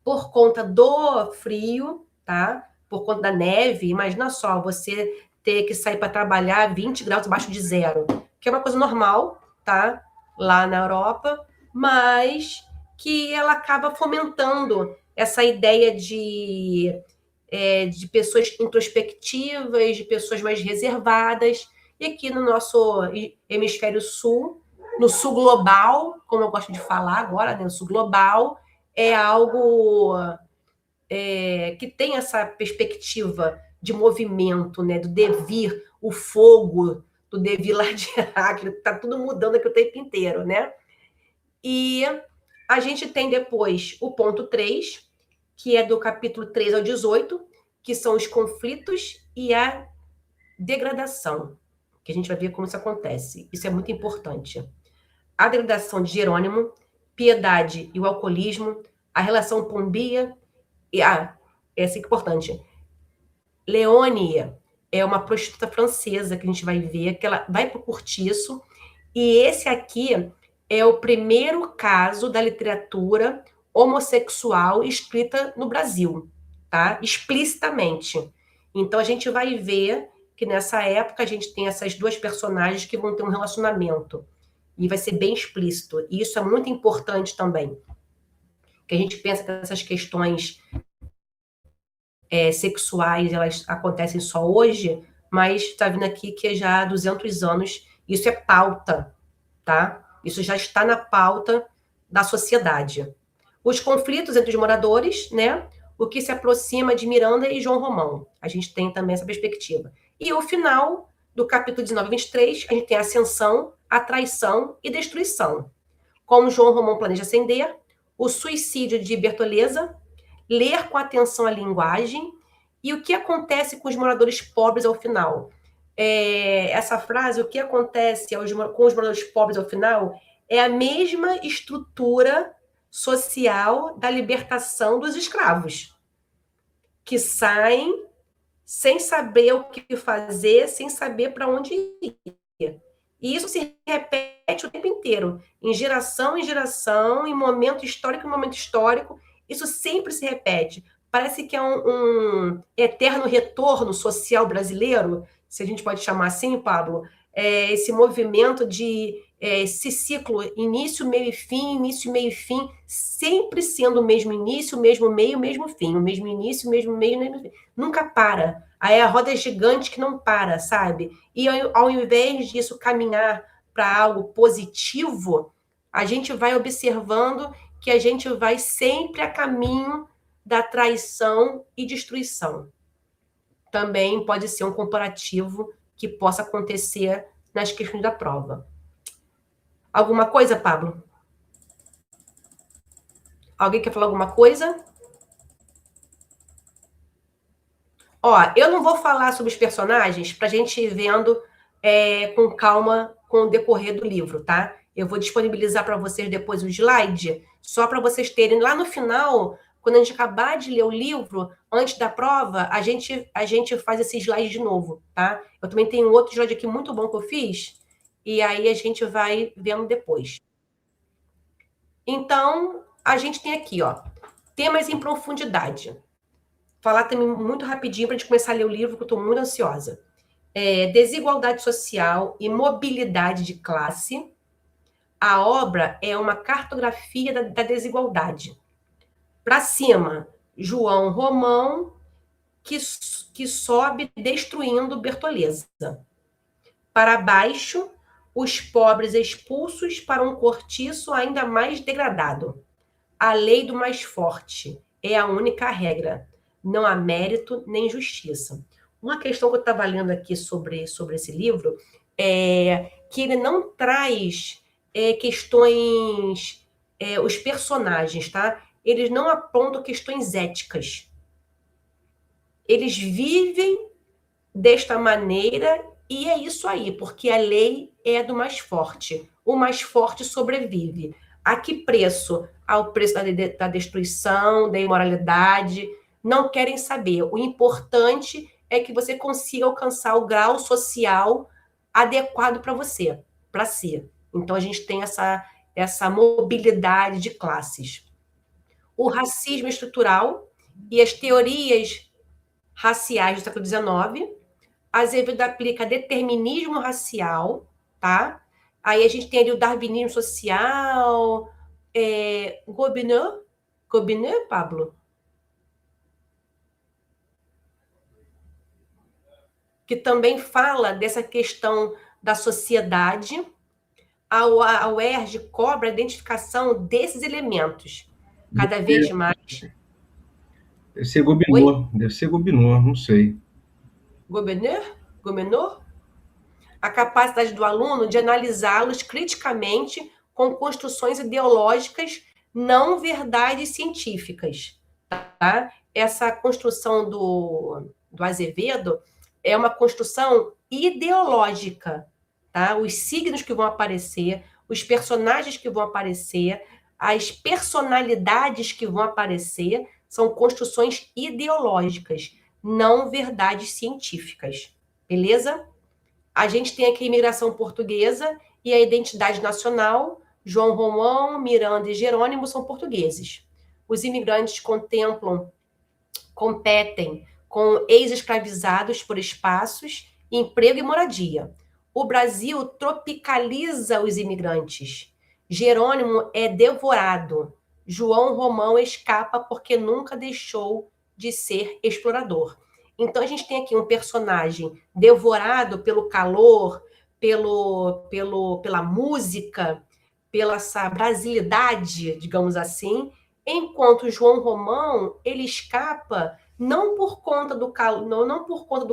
por conta do frio, tá? Por conta da neve, imagina só, você ter que sair para trabalhar 20 graus abaixo de zero, que é uma coisa normal, tá? Lá na Europa, mas que ela acaba fomentando essa ideia de pessoas introspectivas, de pessoas mais reservadas. E aqui no nosso hemisfério sul, no sul global, como eu gosto de falar agora, né, no sul global, é algo que tem essa perspectiva de movimento, né, do devir, o fogo do devir lá de Heráclito, está tudo mudando aqui o tempo inteiro, né? E a gente tem depois o ponto 3, que é do capítulo 3 ao 18, que são os conflitos e a degradação, que a gente vai ver como isso acontece. Isso é muito importante. A degradação de Jerônimo, Piedade e o alcoolismo, a relação Pombia e essa é importante. Leonie é uma prostituta francesa que a gente vai ver, que ela vai para o cortiço, e esse aqui é o primeiro caso da literatura homossexual escrita no Brasil, tá? Explicitamente. Então, a gente vai ver que nessa época a gente tem essas duas personagens que vão ter um relacionamento. E vai ser bem explícito. E isso é muito importante também. Que a gente pensa que essas questões sexuais, elas acontecem só hoje, mas está vendo aqui que já há 200 anos isso é pauta, tá? Isso já está na pauta da sociedade. Os conflitos entre os moradores, né? O que se aproxima de Miranda e João Romão. A gente tem também essa perspectiva. E o final do capítulo 19 e 23, a gente tem a ascensão, a traição e destruição. Como João Romão planeja ascender, o suicídio de Bertoleza, ler com atenção a linguagem e o que acontece com os moradores pobres ao final. Essa frase, o que acontece com os moradores pobres ao final, é a mesma estrutura social da libertação dos escravos, que saem sem saber o que fazer, sem saber para onde ir. E isso se repete o tempo inteiro, em geração, em momento histórico, isso sempre se repete. Parece que é um eterno retorno social brasileiro, se a gente pode chamar assim, Pablo, esse movimento de esse ciclo, início, meio e fim, sempre sendo o mesmo início, o mesmo meio, o mesmo fim, o mesmo início, o mesmo meio, o mesmo fim. Nunca para. Aí a roda é gigante que não para, sabe? E ao invés disso caminhar para algo positivo, a gente vai observando que a gente vai sempre a caminho da traição e destruição. Também pode ser um comparativo que possa acontecer nas questões da prova. Alguma coisa, Pablo? Alguém quer falar alguma coisa? Ó, eu não vou falar sobre os personagens para a gente ir vendo com calma com o decorrer do livro, tá? Eu vou disponibilizar para vocês depois o slide, só para vocês terem. Lá no final, quando a gente acabar de ler o livro, antes da prova, a gente faz esse slide de novo, tá? Eu também tenho outro slide aqui muito bom que eu fiz, e aí a gente vai vendo depois. Então, a gente tem aqui, ó, temas em profundidade. Falar também muito rapidinho para a gente começar a ler o livro, que eu estou muito ansiosa. Desigualdade social e mobilidade de classe. A obra é uma cartografia da desigualdade. Para cima, João Romão, que sobe destruindo Bertoleza. Para baixo, os pobres expulsos para um cortiço ainda mais degradado. A lei do mais forte é a única regra. Não há mérito nem justiça. Uma questão que eu estava lendo aqui sobre esse livro é que ele não traz questões, os personagens, tá? Eles não apontam questões éticas. Eles vivem desta maneira e é isso aí, porque a lei é do mais forte. O mais forte sobrevive. A que preço? Ao preço da destruição, da imoralidade. Não querem saber. O importante é que você consiga alcançar o grau social adequado para você, para si. Então, a gente tem essa mobilidade de classes. O racismo estrutural e as teorias raciais do século XIX. Azevedo aplica determinismo racial, tá? Aí a gente tem ali o darwinismo social, Gobineau, Pablo? Que também fala dessa questão da sociedade. A UERJ cobra a identificação desses elementos, cada vez mais. Deve ser Gobineau, não sei. Gobineau? A capacidade do aluno de analisá-los criticamente com construções ideológicas, não verdades científicas. Tá? Essa construção do Azevedo é uma construção ideológica. Tá? Os signos que vão aparecer, os personagens que vão aparecer, as personalidades que vão aparecer são construções ideológicas, não verdades científicas. Beleza? A gente tem aqui a imigração portuguesa e a identidade nacional. João Romão, Miranda e Jerônimo são portugueses. Os imigrantes competem com ex-escravizados por espaços, emprego e moradia. O Brasil tropicaliza os imigrantes. Jerônimo é devorado. João Romão escapa porque nunca deixou de ser explorador. Então, a gente tem aqui um personagem devorado pelo calor, pela música, pela essa brasilidade, digamos assim, enquanto João Romão, ele escapa não por conta do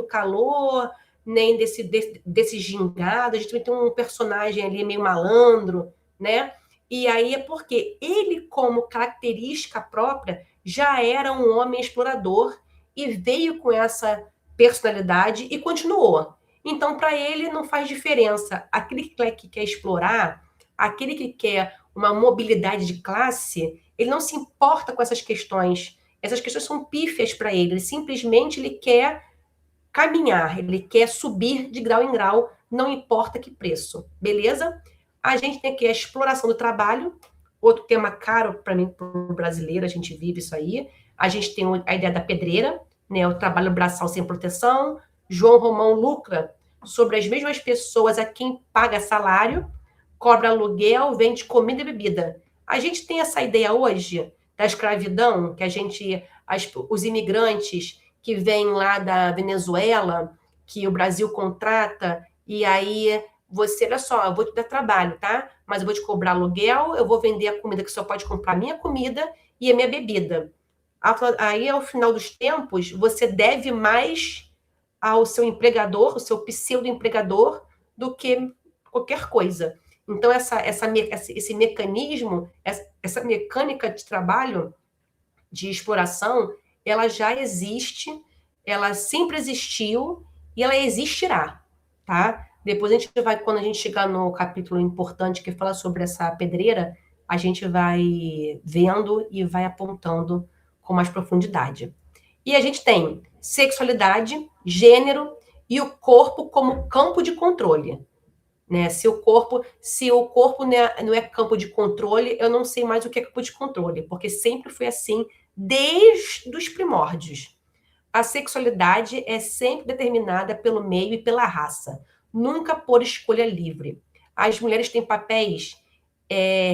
calor, nem desse gingado. A gente também tem um personagem ali meio malandro, né? E aí é porque ele, como característica própria, já era um homem explorador e veio com essa personalidade e continuou. Então, para ele, não faz diferença. Aquele que quer explorar, aquele que quer uma mobilidade de classe, ele não se importa com essas questões. Essas questões são pífias para ele. Ele quer caminhar, ele quer subir de grau em grau, não importa que preço. Beleza? A gente tem aqui a exploração do trabalho, outro tema caro para mim, para o brasileiro, a gente vive isso aí. A gente tem a ideia da pedreira, né, o trabalho braçal sem proteção. João Romão lucra sobre as mesmas pessoas a quem paga salário, cobra aluguel, vende comida e bebida. A gente tem essa ideia hoje da escravidão, que os imigrantes que vêm lá da Venezuela, que o Brasil contrata, e aí você, olha só, eu vou te dar trabalho, tá? Mas eu vou te cobrar aluguel, eu vou vender a comida que só pode comprar a minha comida e a minha bebida. Aí, ao final dos tempos, você deve mais ao seu empregador, o seu pseudo-empregador, do que qualquer coisa. Então, esse mecanismo, essa mecânica de trabalho, de exploração, ela já existe, ela sempre existiu e ela existirá, tá? Depois quando a gente chegar no capítulo importante que fala sobre essa pedreira, a gente vai vendo e vai apontando com mais profundidade. E a gente tem sexualidade, gênero e o corpo como campo de controle. Né? Se o corpo não é campo de controle, eu não sei mais o que é campo de controle, porque sempre foi assim desde os primórdios. A sexualidade é sempre determinada pelo meio e pela raça, nunca por escolha livre. As mulheres têm papéis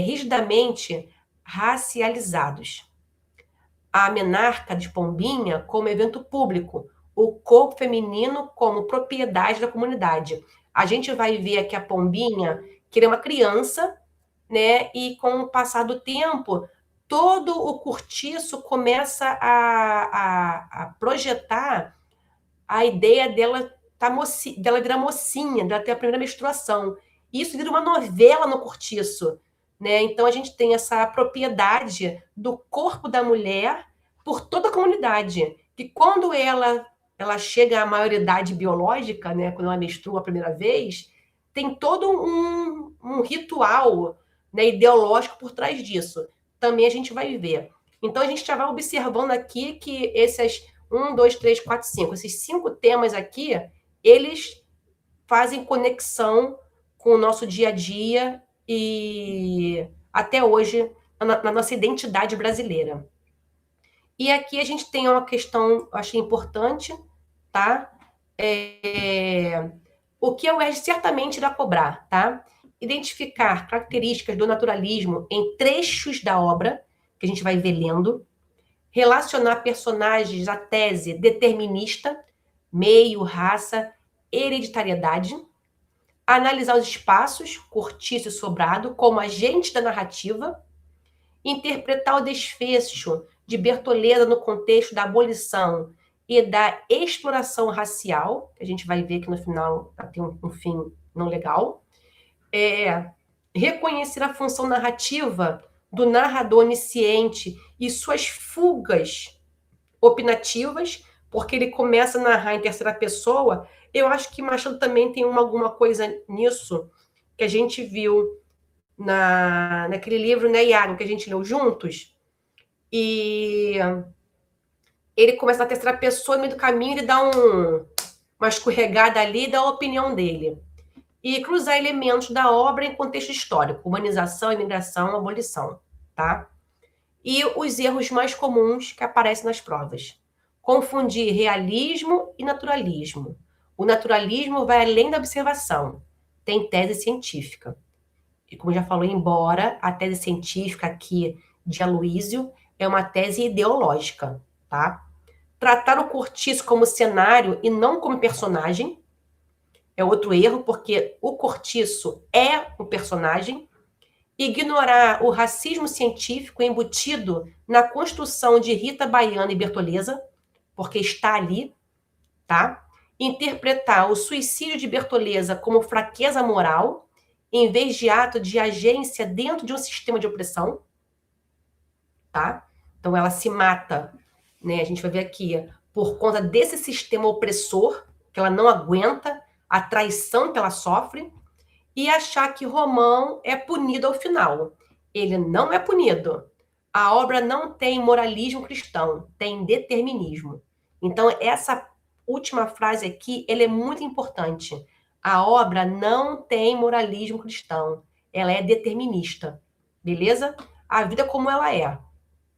rigidamente racializados. A menarca de Pombinha como evento público, o corpo feminino como propriedade da comunidade. A gente vai ver aqui a Pombinha, que ele é uma criança, né? E com o passar do tempo, todo o cortiço começa a projetar a ideia dela virar mocinha, dela ter a primeira menstruação. Isso vira uma novela no cortiço, né? Então a gente tem essa propriedade do corpo da mulher por toda a comunidade, que quando ela chega à maioridade biológica, né, quando ela menstrua a primeira vez, tem todo um ritual, né, ideológico por trás disso. Também a gente vai ver. Então a gente já vai observando aqui que esses 1, 2, 3, 4, 5, esses 5 temas aqui, eles fazem conexão com o nosso dia a dia e até hoje na nossa identidade brasileira. E aqui a gente tem uma questão, eu achei importante, tá? O que a UERJ certamente irá cobrar, tá? Identificar características do naturalismo em trechos da obra, que a gente vai ver lendo, relacionar personagens à tese determinista, meio, raça, hereditariedade, analisar os espaços, cortiço e sobrado, como agentes da narrativa, interpretar o desfecho de Bertoleza no contexto da abolição e da exploração racial, que a gente vai ver que no final tem um fim não legal, reconhecer a função narrativa do narrador onisciente e suas fugas opinativas, porque ele começa a narrar em terceira pessoa. Eu acho que Machado também tem alguma coisa nisso, que a gente viu naquele livro, né, Iago, que a gente leu juntos, e ele começa na terceira pessoa, no meio do caminho ele dá uma escorregada ali e dá a opinião dele. E cruzar elementos da obra em contexto histórico, humanização, imigração, abolição, tá? E os erros mais comuns que aparecem nas provas. Confundir realismo e naturalismo. O naturalismo vai além da observação. Tem tese científica. E como já falou, embora a tese científica aqui de Aloísio é uma tese ideológica, tá? Tratar o cortiço como cenário e não como personagem é outro erro, porque o cortiço é um personagem ignorar o racismo científico embutido na construção de Rita Baiana e Bertoleza, porque está ali, tá? Interpretar o suicídio de Bertoleza como fraqueza moral, em vez de ato de agência dentro de um sistema de opressão, tá? Então ela se mata, né? A gente vai ver aqui, por conta desse sistema opressor, que ela não aguenta, a traição que ela sofre, e achar que Romão é punido ao final. Ele não é punido. A obra não tem moralismo cristão, tem determinismo. Então, essa última frase aqui, ela é muito importante. A obra não tem moralismo cristão, ela é determinista. Beleza? A vida como ela é.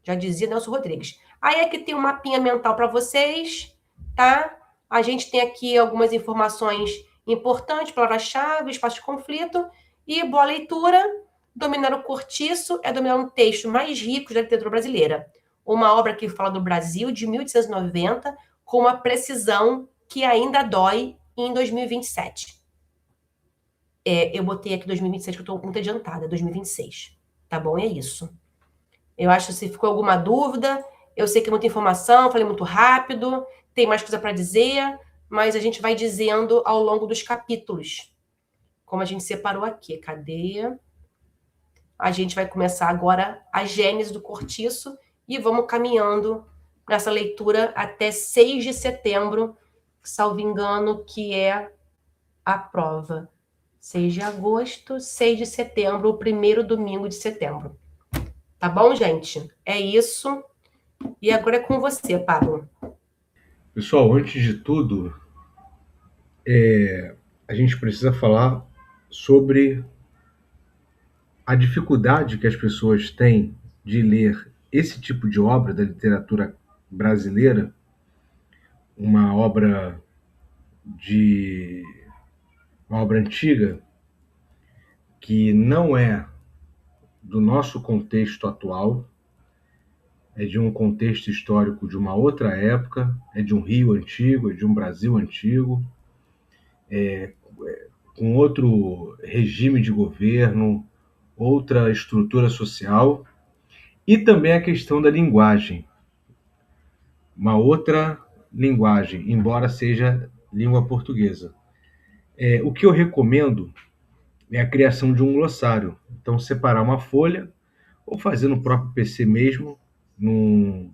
Já dizia Nelson Rodrigues. Aí aqui tem um mapinha mental para vocês, tá? A gente tem aqui algumas informações importantes, palavra-chave, espaço de conflito, e boa leitura. Dominar o cortiço é dominar um texto mais rico da literatura brasileira. Uma obra que fala do Brasil de 1890, com uma precisão que ainda dói em 2027. Eu botei aqui 2027, que eu estou muito adiantada, 2026. Tá bom? É isso. Eu acho que se ficou alguma dúvida, eu sei que é muita informação, falei muito rápido, tem mais coisa para dizer, mas a gente vai dizendo ao longo dos capítulos, como a gente separou aqui. Cadê? A gente vai começar agora a Gênese do Cortiço e vamos caminhando nessa leitura até 6 de setembro, salvo engano, que é a prova. 6 de agosto, 6 de setembro, o primeiro domingo de setembro. Tá bom, gente? É isso. E agora é com você, Pablo. Pessoal, antes de tudo, a gente precisa falar sobre a dificuldade que as pessoas têm de ler esse tipo de obra da literatura brasileira, uma obra antiga que não é do nosso contexto atual, é de um contexto histórico de uma outra época, é de um Rio antigo, é de um Brasil antigo, com outro regime de governo, outra estrutura social, e também a questão da linguagem. Uma outra linguagem, embora seja língua portuguesa. O que eu recomendo é a criação de um glossário. Então, separar uma folha, ou fazer no próprio PC mesmo, num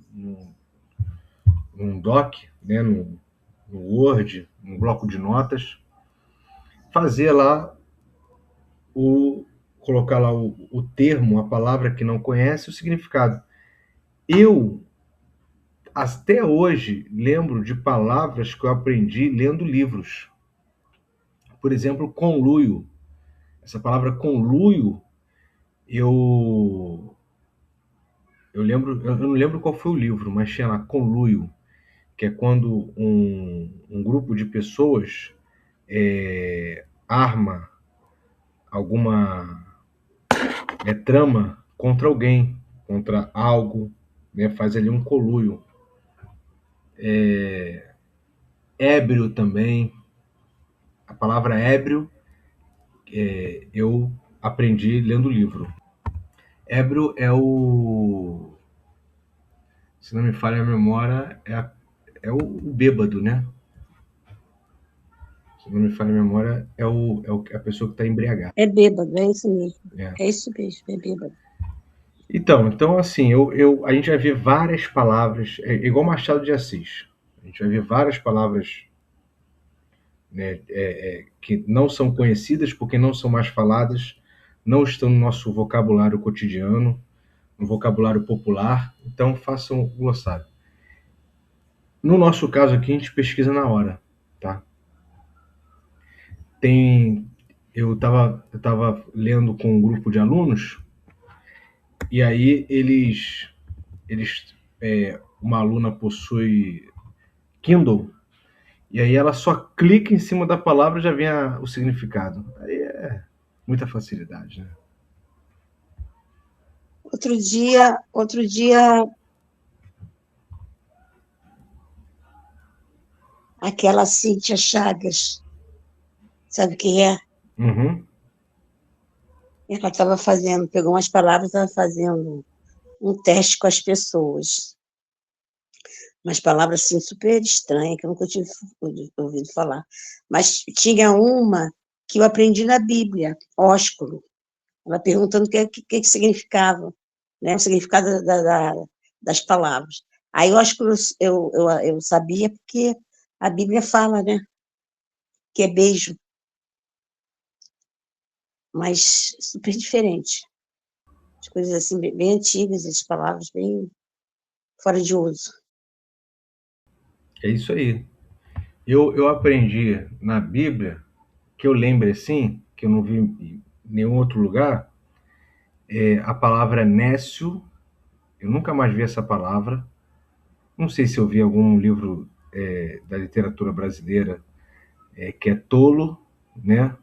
doc, né, no Word, num bloco de notas, fazer lá colocar lá o termo, a palavra que não conhece, o significado. Eu, até hoje, lembro de palavras que eu aprendi lendo livros. Por exemplo, conluio. Essa palavra conluio, eu não lembro qual foi o livro, mas tinha lá conluio, que é quando um grupo de pessoas arma alguma trama contra alguém, contra algo, né? Faz ali um conluio. Ébrio também. A palavra ébrio eu aprendi lendo o livro. Ébrio é se não me falha a memória, é o bêbado, né? Se não me falha a memória, é a pessoa que está embriagada. É bêbado, é isso mesmo. É isso mesmo, é bêbado. Então assim, a gente vai ver várias palavras, igual Machado de Assis. A gente vai ver várias palavras, né, que não são conhecidas porque não são mais faladas, não estão no nosso vocabulário cotidiano, no vocabulário popular. Então, façam o glossário. No nosso caso aqui, a gente pesquisa na hora, tá? Eu estava lendo com um grupo de alunos, e aí uma aluna possui Kindle, e aí ela só clica em cima da palavra e já vem o significado. Aí é muita facilidade, né? Outro dia, aquela Cíntia Chagas, sabe quem é? Uhum. Ela estava fazendo, pegou umas palavras, estava fazendo um teste com as pessoas. Umas palavras assim super estranhas, que eu nunca tinha ouvido falar. Mas tinha uma que eu aprendi na Bíblia, ósculo. Ela perguntando o que significava, né? O significado das palavras. Aí ósculo eu sabia porque a Bíblia fala, né? Que é beijo. Mas super diferente. As coisas assim, bem antigas, as palavras bem fora de uso. É isso aí. Eu aprendi na Bíblia, que eu lembro assim, que eu não vi em nenhum outro lugar, a palavra nécio. Eu nunca mais vi essa palavra. Não sei se eu vi algum livro da literatura brasileira que é tolo, né?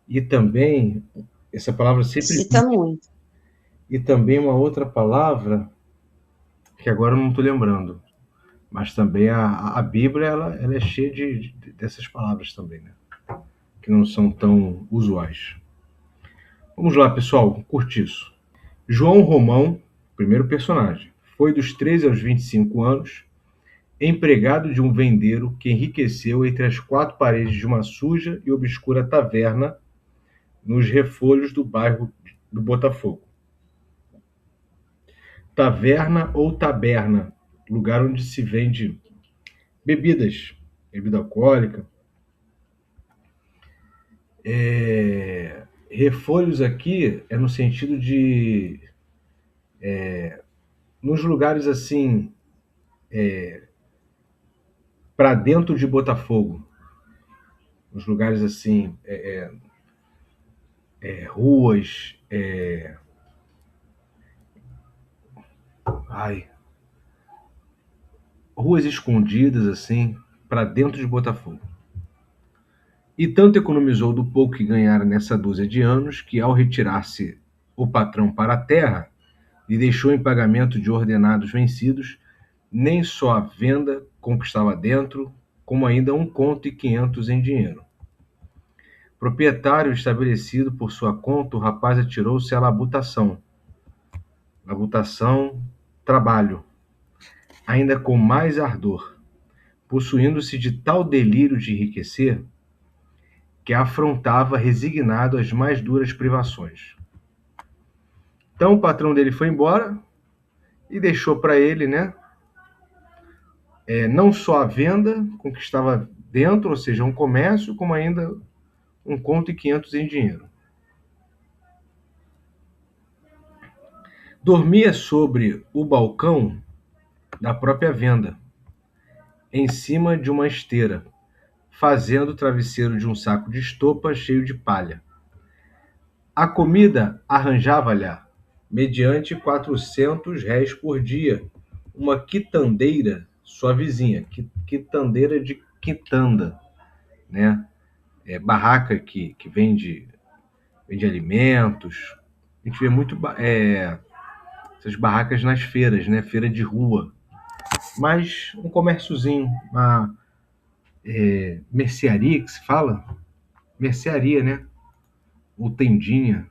E também, essa palavra sempre vi. Cita muito. E também uma outra palavra, que agora eu não estou lembrando. Mas também a Bíblia, ela é cheia dessas palavras também, né? Que não são tão usuais. Vamos lá, pessoal, curtiço. João Romão, primeiro personagem, foi dos 13 aos 25 anos, empregado de um vendeiro que enriqueceu entre as quatro paredes de uma suja e obscura taverna nos refolhos do bairro do Botafogo. Taverna ou taberna, lugar onde se vende bebidas, bebida alcoólica. Refolhos aqui é no sentido de nos lugares assim para dentro de Botafogo, nos lugares assim ruas, ruas escondidas assim para dentro de Botafogo. E tanto economizou do pouco que ganhara nessa dúzia de anos que, ao retirar-se o patrão para a terra, lhe deixou em pagamento de ordenados vencidos nem só a venda conquistava dentro, como ainda 1,5 conto em dinheiro. Proprietário estabelecido por sua conta, o rapaz atirou-se à labutação. Labutação, trabalho, ainda com mais ardor, possuindo-se de tal delírio de enriquecer, que afrontava resignado as mais duras privações. Então o patrão dele foi embora e deixou para ele, né, não só a venda conquistava dentro, ou seja, um comércio, como ainda 1,5 conto em dinheiro. Dormia sobre o balcão da própria venda, em cima de uma esteira, fazendo o travesseiro de um saco de estopa cheio de palha. A comida arranjava-lhe, mediante 400 réis por dia, uma quitandeira, sua vizinha, quitandeira de quitanda, né? Barraca que vende alimentos. A gente vê muito essas barracas nas feiras, né? Feira de rua. Mas um comérciozinho, uma mercearia que se fala? Mercearia, né? Ou tendinha.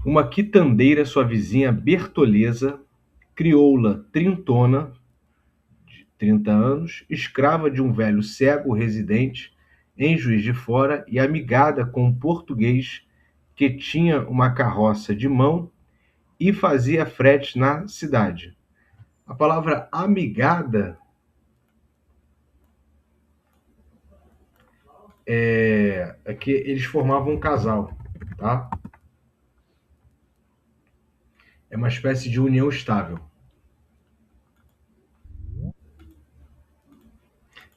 Uma quitandeira, sua vizinha Bertoleza, crioula trintona, de 30 anos, escrava de um velho cego residente em Juiz de Fora e amigada com um português que tinha uma carroça de mão e fazia frete na cidade. A palavra amigada é que eles formavam um casal, tá? É uma espécie de união estável.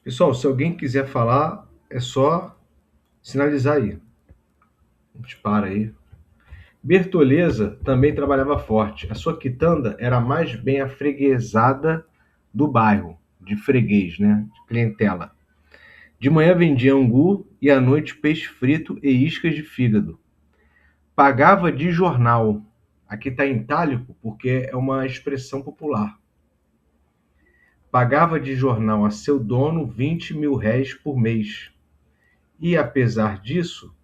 Pessoal, se alguém quiser falar, é só sinalizar aí. A gente para aí. Bertoleza também trabalhava forte. A sua quitanda era a mais bem afreguesada do bairro, de freguês, né? De clientela. De manhã vendia angu e à noite peixe frito e iscas de fígado. Pagava de jornal. Aqui está em itálico porque é uma expressão popular. Pagava de jornal a seu dono 20 mil réis por mês. E, apesar disso,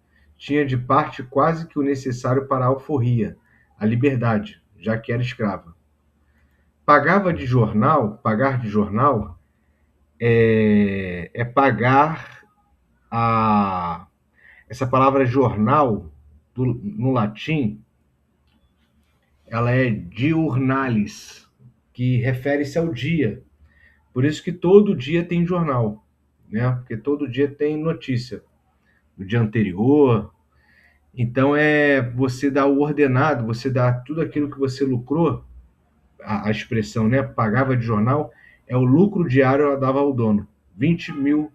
tinha de parte quase que o necessário para a alforria, a liberdade, já que era escrava. Pagar de jornal é pagar a... Essa palavra jornal, no latim, ela é diurnalis, que refere-se ao dia. Por isso que todo dia tem jornal, né? Porque todo dia tem notícia do dia anterior. Então você dá o ordenado, você dá tudo aquilo que você lucrou, a expressão, né? Pagava de jornal, é o lucro diário ela dava ao dono. 20 mil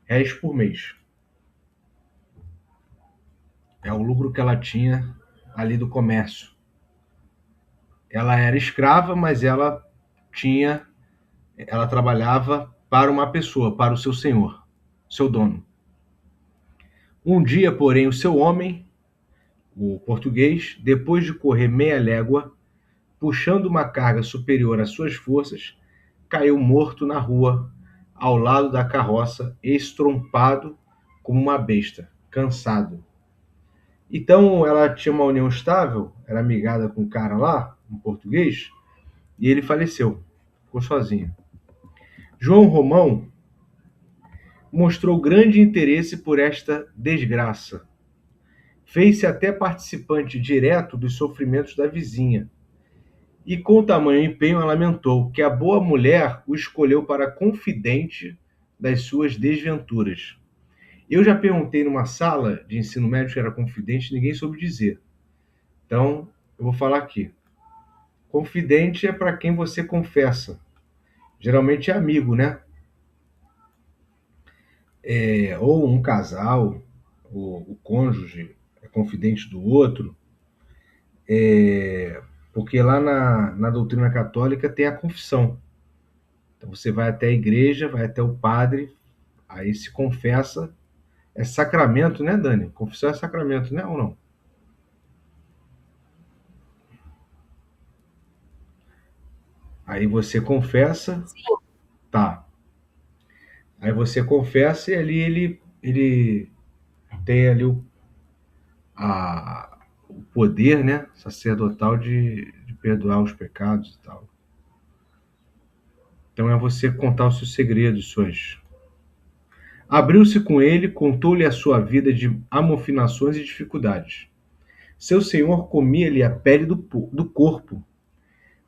réis por mês. É o lucro que ela tinha ali do comércio. Ela era escrava, mas ela trabalhava para uma pessoa, para o seu senhor, seu dono. Um dia, porém, o seu homem, o português, depois de correr meia légua, puxando uma carga superior às suas forças, caiu morto na rua, ao lado da carroça, estrompado como uma besta, cansado. Então ela tinha uma união estável, era amigada com um cara lá, um português, e ele faleceu, ficou sozinho. João Romão mostrou grande interesse por esta desgraça. Fez-se até participante direto dos sofrimentos da vizinha. E com tamanho empenho lamentou que a boa mulher o escolheu para confidente das suas desventuras. Eu já perguntei numa sala de ensino médio que era confidente, ninguém soube dizer. Então, eu vou falar aqui. Confidente é para quem você confessa. Geralmente é amigo, né? Ou um casal, o cônjuge é confidente do outro. Porque lá na doutrina católica tem a confissão. Então você vai até a igreja, vai até o padre, aí se confessa. É sacramento, né, Dani? Confissão é sacramento, né, ou não? Aí você confessa. Sim. Tá. Aí você confessa e ali ele tem ali o poder, né, sacerdotal de perdoar os pecados e tal. Então é você contar os seus segredos, suas... Abriu-se com ele, contou-lhe a sua vida de amofinações e dificuldades. Seu senhor comia-lhe a pele do corpo.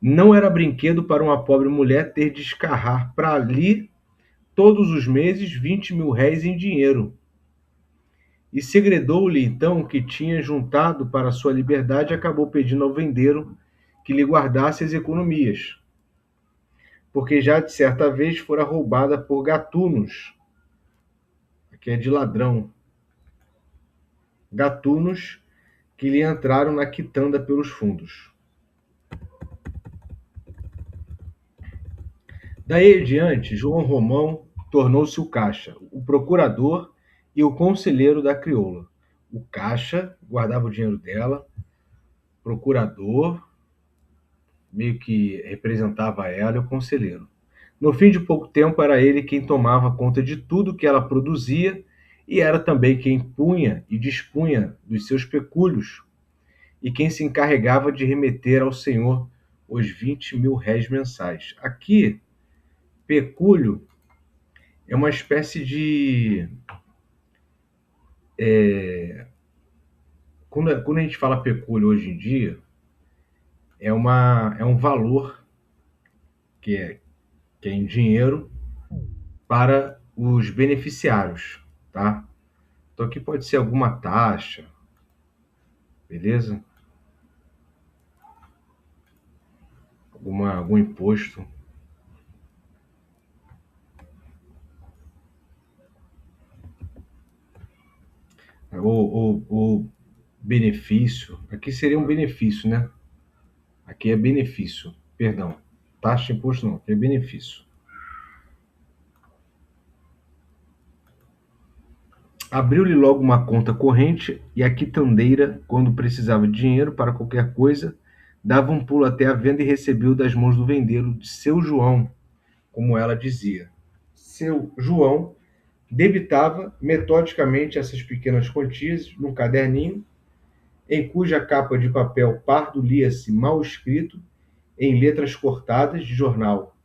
Não era brinquedo para uma pobre mulher ter de escarrar para ali, todos os meses, 20 mil réis em dinheiro. E segredou-lhe então que tinha juntado para sua liberdade e acabou pedindo ao vendeiro que lhe guardasse as economias, porque já de certa vez fora roubada por gatunos, que é de ladrão, gatunos que lhe entraram na quitanda pelos fundos. Daí em diante, João Romão tornou-se o caixa, o procurador e o conselheiro da crioula. O caixa guardava o dinheiro dela, procurador meio que representava ela e o conselheiro. No fim de pouco tempo, era ele quem tomava conta de tudo que ela produzia e era também quem punha e dispunha dos seus pecúlios e quem se encarregava de remeter ao senhor os 20 mil réis mensais. Aqui, pecúlio é uma espécie de... Quando a gente fala pecúlio hoje em dia, é um valor que é em dinheiro para os beneficiários, tá? Então aqui pode ser alguma taxa, beleza? Algum imposto. Ou benefício. Aqui seria um benefício, né? Aqui é benefício, perdão. Taxa de imposto não, aqui é benefício. Abriu-lhe logo uma conta corrente e a quitandeira, quando precisava de dinheiro para qualquer coisa, dava um pulo até a venda e recebeu das mãos do vendeiro de seu João, como ela dizia. Seu João, debitava metodicamente essas pequenas quantias num caderninho, em cuja capa de papel pardo lia-se mal escrito, em letras cortadas de jornal,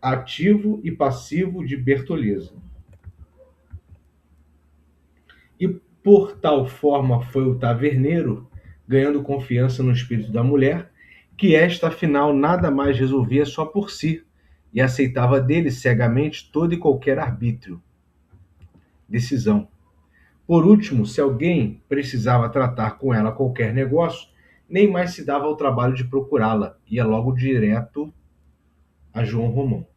ativo e passivo de Bertoleza. E por tal forma foi o taverneiro, ganhando confiança no espírito da mulher, que esta afinal nada mais resolvia só por si, e aceitava dele cegamente todo e qualquer arbítrio, decisão. Por último, se alguém precisava tratar com ela qualquer negócio, nem mais se dava ao trabalho de procurá-la, ia logo direto a João Romão.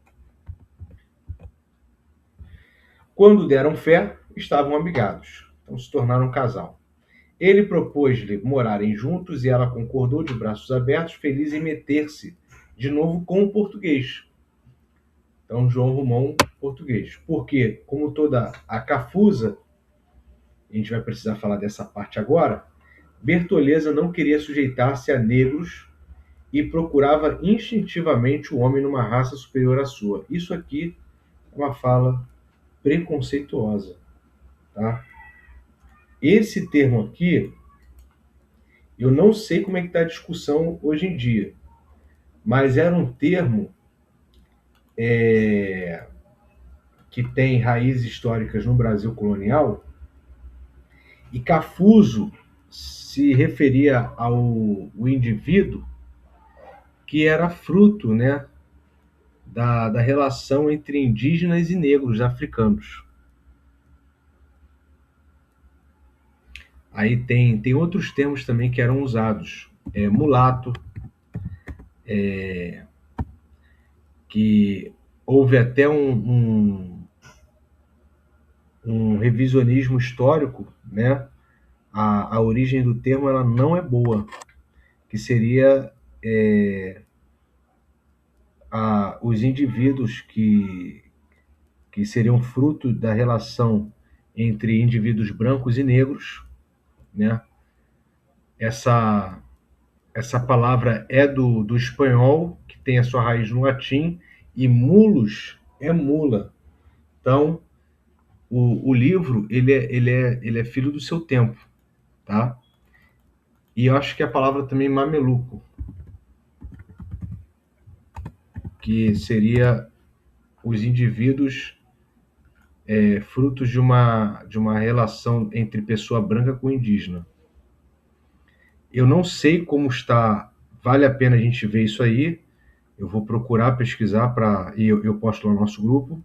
Quando deram fé, estavam amigados, então se tornaram um casal. Ele propôs-lhe morarem juntos e ela concordou de braços abertos, feliz em meter-se de novo com o português. Então, João Romão, português. Porque, como toda a cafusa, a gente vai precisar falar dessa parte agora, Bertoleza não queria sujeitar-se a negros e procurava instintivamente o homem numa raça superior à sua. Isso aqui é uma fala preconceituosa, tá? Esse termo aqui, eu não sei como é que está a discussão hoje em dia, mas era um termo que tem raízes históricas no Brasil colonial, e cafuso se referia ao indivíduo que era fruto, né, da relação entre indígenas e negros africanos. Aí tem outros termos também que eram usados. Mulato, que houve até um revisionismo histórico, né? A origem do termo ela não é boa, que seria os indivíduos que seriam fruto da relação entre indivíduos brancos e negros, né? Essa palavra é do espanhol, que tem a sua raiz no latim, e mulos é mula. Então, o livro ele é filho do seu tempo, tá? E eu acho que a palavra também mameluco, que seria os indivíduos frutos de uma relação entre pessoa branca com indígena. Eu não sei como está, vale a pena a gente ver isso aí, eu vou procurar pesquisar e eu posto lá no nosso grupo,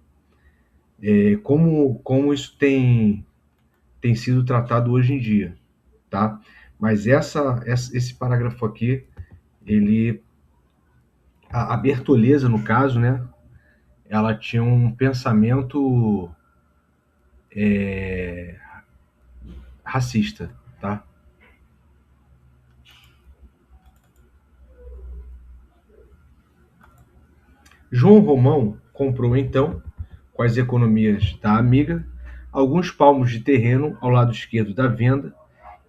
como isso tem sido tratado hoje em dia, tá? Mas esse parágrafo aqui, a Bertoleza, no caso, né, ela tinha um pensamento racista, tá? João Romão comprou, então, com as economias da amiga, alguns palmos de terreno ao lado esquerdo da venda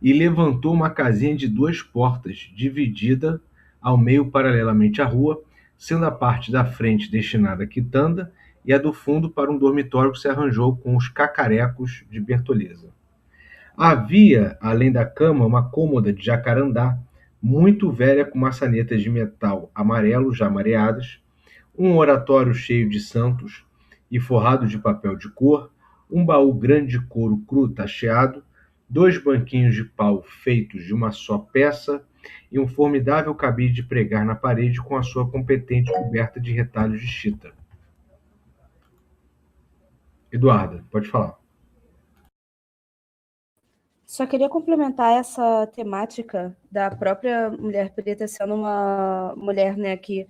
e levantou uma casinha de 2 portas, dividida ao meio paralelamente à rua, sendo a parte da frente destinada à quitanda e a do fundo para um dormitório que se arranjou com os cacarecos de Bertoleza. Havia, além da cama, uma cômoda de jacarandá, muito velha com maçanetas de metal amarelo já mareadas, um oratório cheio de santos e forrado de papel de cor, um baú grande de couro cru tacheado, 2 banquinhos de pau feitos de uma só peça e um formidável cabide de pregar na parede com a sua competente coberta de retalhos de chita. Eduarda, pode falar. Só queria complementar essa temática da própria mulher preta sendo uma mulher, né, que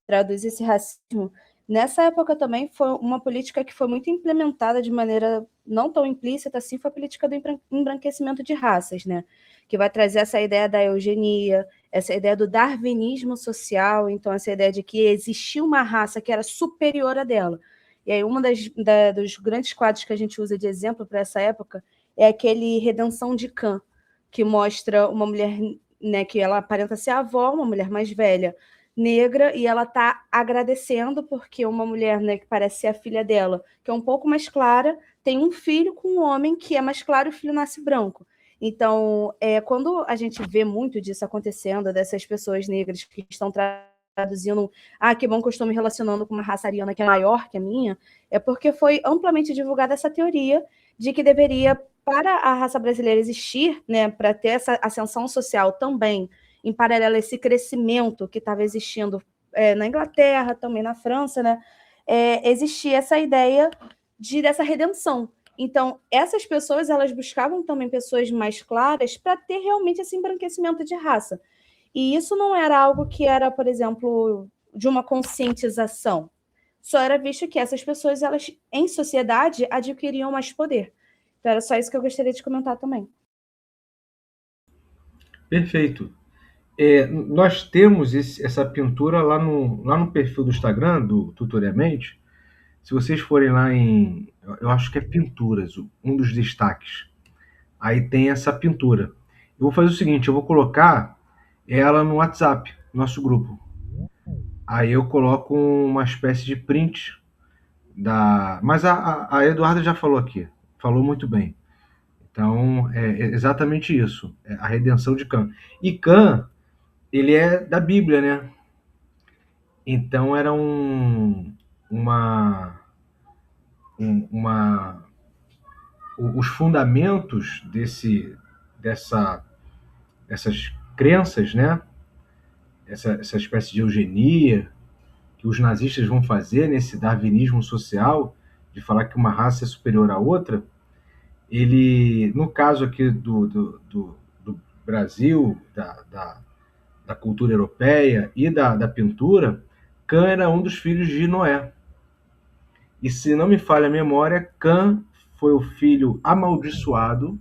traduz esse racismo. Nessa época também foi uma política que foi muito implementada de maneira não tão implícita assim, foi a política do embranquecimento de raças, né? Que vai trazer essa ideia da eugenia, essa ideia do darwinismo social, então essa ideia de que existia uma raça que era superior à dela. E aí dos grandes quadros que a gente usa de exemplo para essa época é aquele Redenção de Cã, que mostra uma mulher, né, que ela aparenta ser a avó, uma mulher mais velha, negra e ela tá agradecendo porque uma mulher, né, que parece ser a filha dela, que é um pouco mais clara, tem um filho com um homem que é mais claro e o filho nasce branco. Então, quando a gente vê muito disso acontecendo, dessas pessoas negras que estão traduzindo, que bom que eu estou me relacionando com uma raça ariana que é maior que a minha, é porque foi amplamente divulgada essa teoria de que deveria, para a raça brasileira existir, né, para ter essa ascensão social também, em paralelo a esse crescimento que estava existindo na Inglaterra, também na França, né, existia essa ideia dessa redenção. Então, essas pessoas, elas buscavam também pessoas mais claras para ter realmente esse embranquecimento de raça. E isso não era algo que era, por exemplo, de uma conscientização. Só era visto que essas pessoas, elas, em sociedade, adquiriam mais poder. Então, era só isso que eu gostaria de comentar também. Perfeito. Nós temos essa pintura lá no perfil do Instagram, do Tutorialmente. Se vocês forem lá eu acho que é pinturas, um dos destaques. Aí tem essa pintura. Eu vou fazer o seguinte, eu vou colocar ela no WhatsApp, nosso grupo. Aí eu coloco uma espécie de print Mas a Eduarda já falou aqui, falou muito bem. Então, é exatamente isso, é a redenção de Cã. E Cã, ele é da Bíblia, né? Então era uma, uma, os fundamentos dessas crenças, né? Essa espécie de eugenia que os nazistas vão fazer nesse darwinismo social, de falar que uma raça é superior à outra, ele, no caso aqui do Brasil, da cultura europeia e da pintura, Cã era um dos filhos de Noé. E se não me falha a memória, Cã foi o filho amaldiçoado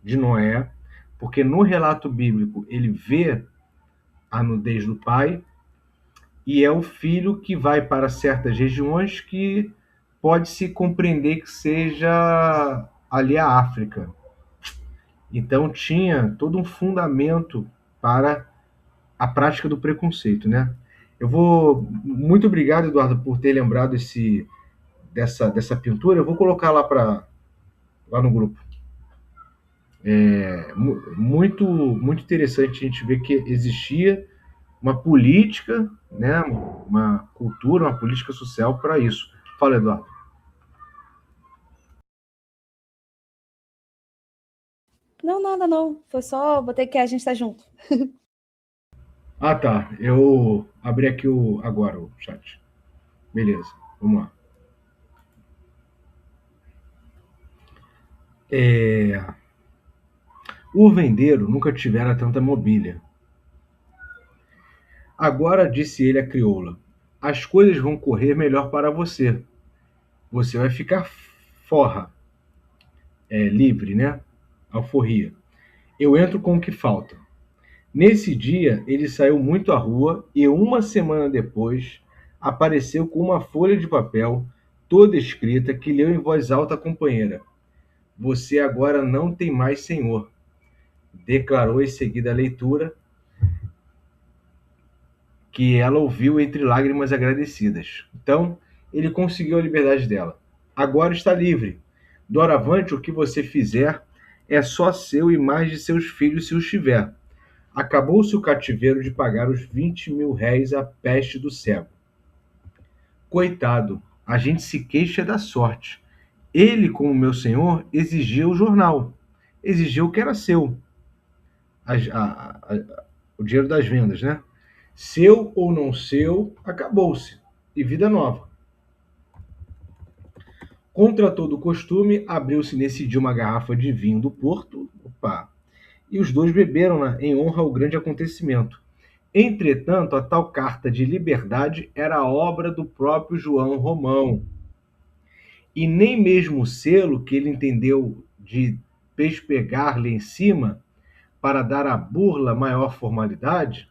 de Noé, porque no relato bíblico ele vê a nudez do pai e é o filho que vai para certas regiões que pode-se compreender que seja ali a África. Então tinha todo um fundamento para a prática do preconceito, né? Muito obrigado, Eduardo, por ter lembrado dessa pintura. Eu vou colocar lá no grupo. Muito, muito interessante a gente ver que existia uma política, né? Uma cultura, uma política social para isso. Fala, Eduardo. Não, nada não. Foi só botei que a gente tá junto. Ah, tá. Eu abri aqui agora o chat. Beleza, vamos lá. O vendeiro nunca tivera tanta mobília. Agora, disse ele à crioula, as coisas vão correr melhor para você. Você vai ficar forra, livre, né? Alforria. Eu entro com o que falta. Nesse dia, ele saiu muito à rua e uma semana depois apareceu com uma folha de papel toda escrita que leu em voz alta à companheira. Você agora não tem mais senhor, declarou em seguida a leitura, que ela ouviu entre lágrimas agradecidas. Então, ele conseguiu a liberdade dela. Agora está livre. Doravante, o que você fizer é só seu e mais de seus filhos se os tiver. Acabou-se o cativeiro de pagar os 20.000 réis à peste do cego. Coitado, a gente se queixa da sorte. Ele, como meu senhor, exigia o jornal. Exigia o que era seu. O dinheiro das vendas, né? Seu ou não seu, acabou-se. E vida nova. Contra todo costume, abriu-se nesse dia uma garrafa de vinho do Porto, e os dois beberam-na em honra ao grande acontecimento. Entretanto, a tal carta de liberdade era obra do próprio João Romão, e nem mesmo o selo que ele entendeu de pespegar-lhe em cima, para dar à burla maior formalidade,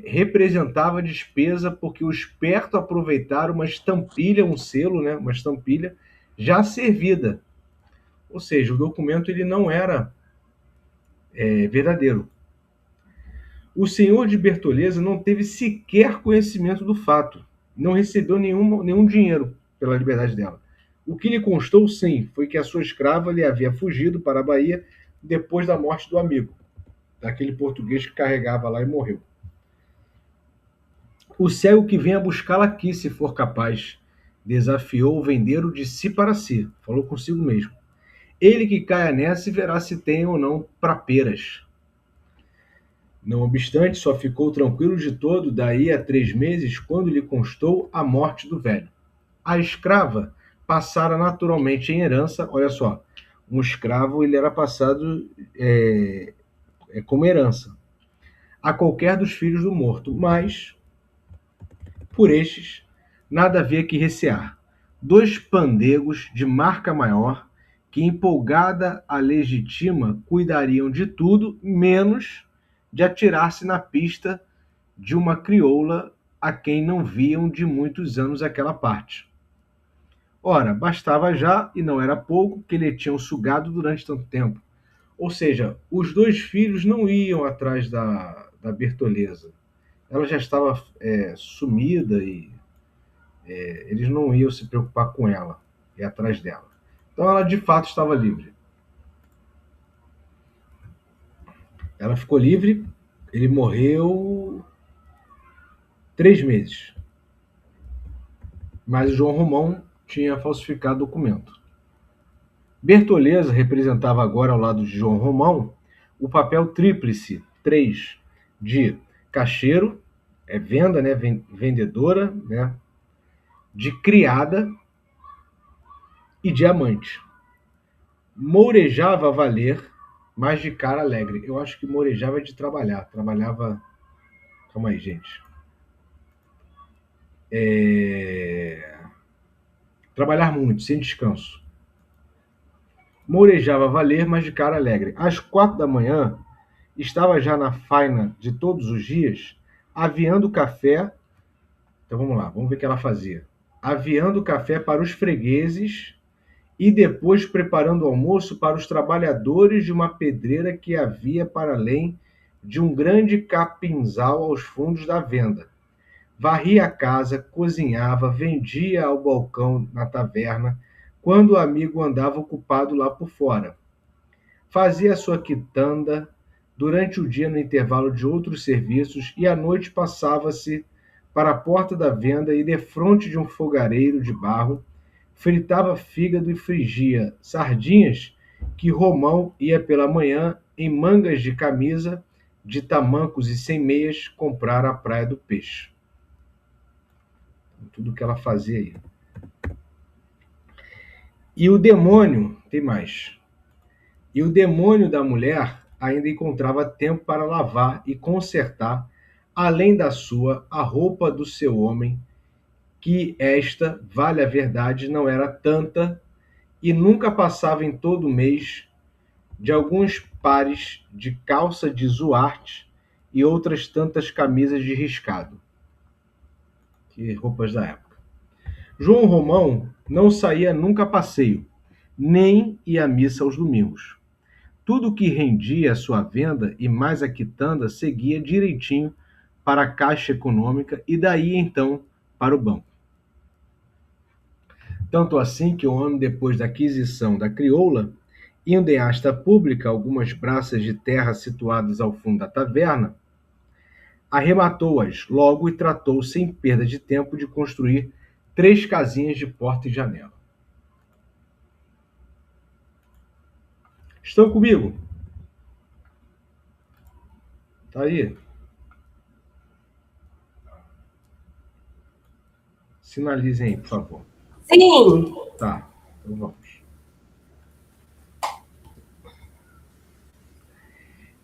representava despesa, porque o esperto aproveitara uma estampilha, um selo, né, uma estampilha já servida. Ou seja, o documento ele não era verdadeiro. O senhor de Bertoleza não teve sequer conhecimento do fato, não recebeu nenhum dinheiro pela liberdade dela. O que lhe constou, sim, foi que a sua escrava lhe havia fugido para a Bahia depois da morte do amigo, daquele português que carregava lá e morreu. O cego que venha buscá-la aqui, se for capaz, desafiou o vendeiro de si para si, falou consigo mesmo. Ele que caia nessa e verá se tem ou não praperas. Não obstante, só ficou tranquilo de todo daí a 3 meses, quando lhe constou a morte do velho. A escrava passara naturalmente em herança, olha só, um escravo ele era passado como herança a qualquer dos filhos do morto, mas por estes nada havia que recear. 2 pandegos de marca maior, que empolgada a legitima, cuidariam de tudo, menos de atirar-se na pista de uma crioula a quem não viam de muitos anos aquela parte. Ora, bastava já, e não era pouco, que lhe tinham sugado durante tanto tempo. Ou seja, os 2 filhos não iam atrás da Bertoleza. Ela já estava sumida e eles não iam se preocupar com ela e atrás dela. Então ela de fato estava livre. Ela ficou livre, ele morreu 3 meses. Mas o João Romão tinha falsificado o documento. Bertoleza representava agora, ao lado de João Romão, o papel tríplice, 3, de caixeiro, venda, né, vendedora, né, de criada e de amante. Mourejava a valer, mas de cara alegre. Eu acho que mourejava de trabalhar. Trabalhava... Calma aí, gente. Trabalhar muito, sem descanso. Mourejava a valer, mas de cara alegre. Às 4 da manhã, estava já na faina de todos os dias, aviando café. Então vamos lá, vamos ver o que ela fazia. Aviando café para os fregueses e depois preparando o almoço para os trabalhadores de uma pedreira que havia para além de um grande capinzal aos fundos da venda. Varria a casa, cozinhava, vendia ao balcão na taverna, quando o amigo andava ocupado lá por fora. Fazia a sua quitanda durante o dia no intervalo de outros serviços e à noite passava-se para a porta da venda e defronte de um fogareiro de barro fritava fígado e frigia sardinhas que Romão ia pela manhã em mangas de camisa, de tamancos e sem meias comprar à Praia do Peixe. Tudo que ela fazia aí. E o demônio, tem mais. E o demônio da mulher ainda encontrava tempo para lavar e consertar, além da sua, a roupa do seu homem, que esta, vale a verdade, não era tanta e nunca passava em todo mês de alguns pares de calça de zuarte e outras tantas camisas de riscado. Que roupas da época. João Romão não saía nunca a passeio, nem ia à missa aos domingos. Tudo que rendia a sua venda e mais a quitanda seguia direitinho para a Caixa Econômica e daí então para o banco. Tanto assim que o homem, depois da aquisição da crioula, indo em asta pública algumas braças de terra situadas ao fundo da taverna, arrematou-as logo e tratou, sem perda de tempo, de construir 3 casinhas de porta e janela. Estão comigo? Tá aí? Sinalizem aí, por favor. Sim. Tá, então vamos.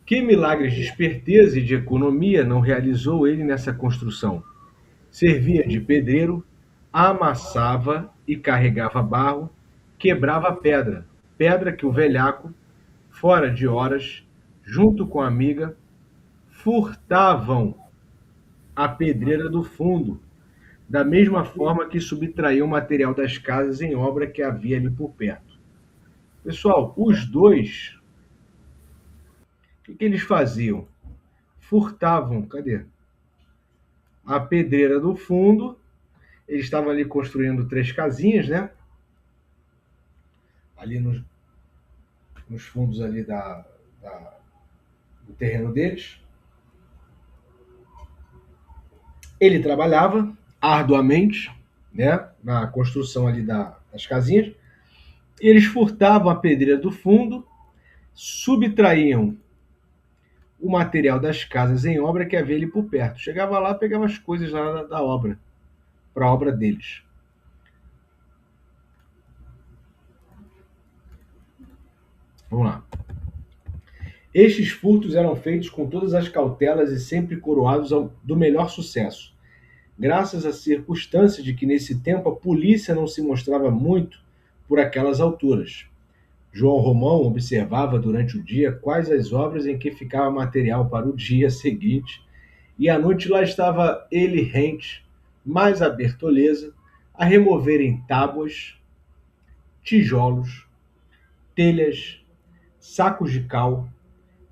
Que milagres de esperteza e de economia não realizou ele nessa construção? Servia de pedreiro, amassava e carregava barro, quebrava pedra, pedra que o velhaco, fora de horas, junto com a amiga, furtavam a pedreira do fundo, da mesma forma que subtraíam o material das casas em obra que havia ali por perto. Pessoal, os dois, o que eles faziam? furtavam, cadê? A pedreira do fundo. Eles estavam ali construindo 3 casinhas, né? Ali nos fundos ali do terreno deles. Ele trabalhava arduamente, né, na construção ali das casinhas. E eles furtavam a pedreira do fundo, subtraíam o material das casas em obra que havia ali por perto. Chegava lá, pegava as coisas lá da obra, para a obra deles. Vamos lá. Estes furtos eram feitos com todas as cautelas e sempre coroados do melhor sucesso, graças à circunstância de que nesse tempo a polícia não se mostrava muito por aquelas alturas. João Romão observava durante o dia quais as obras em que ficava material para o dia seguinte, e à noite lá estava ele rente, mais a Bertoleza, a removerem tábuas, tijolos, telhas, sacos de cal,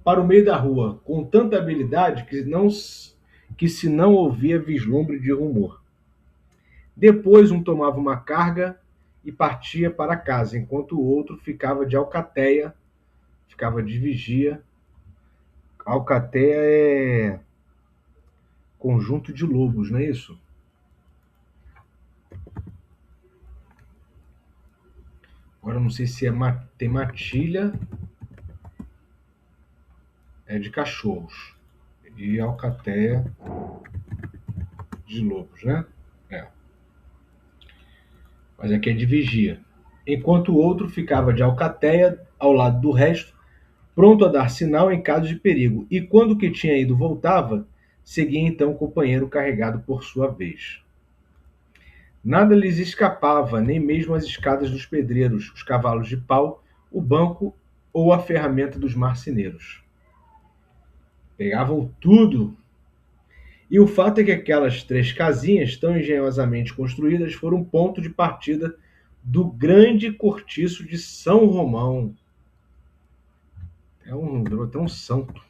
para o meio da rua, com tanta habilidade que se não ouvia vislumbre de rumor. Depois um tomava uma carga e partia para casa, enquanto o outro ficava de alcateia, ficava de vigia. Alcateia é conjunto de lobos, não é isso? Agora eu não sei se tem matilha, é de cachorros, e alcateia de lobos, né? É. Mas aqui é de vigia. Enquanto o outro ficava de alcateia ao lado do resto, pronto a dar sinal em caso de perigo, e quando o que tinha ido voltava, seguia então o companheiro carregado por sua vez. Nada lhes escapava, nem mesmo as escadas dos pedreiros, os cavalos de pau, o banco ou a ferramenta dos marceneiros. Pegavam tudo. E o fato é que aquelas 3 casinhas, tão engenhosamente construídas, foram um ponto de partida do grande cortiço de São Romão. Virou até um santo.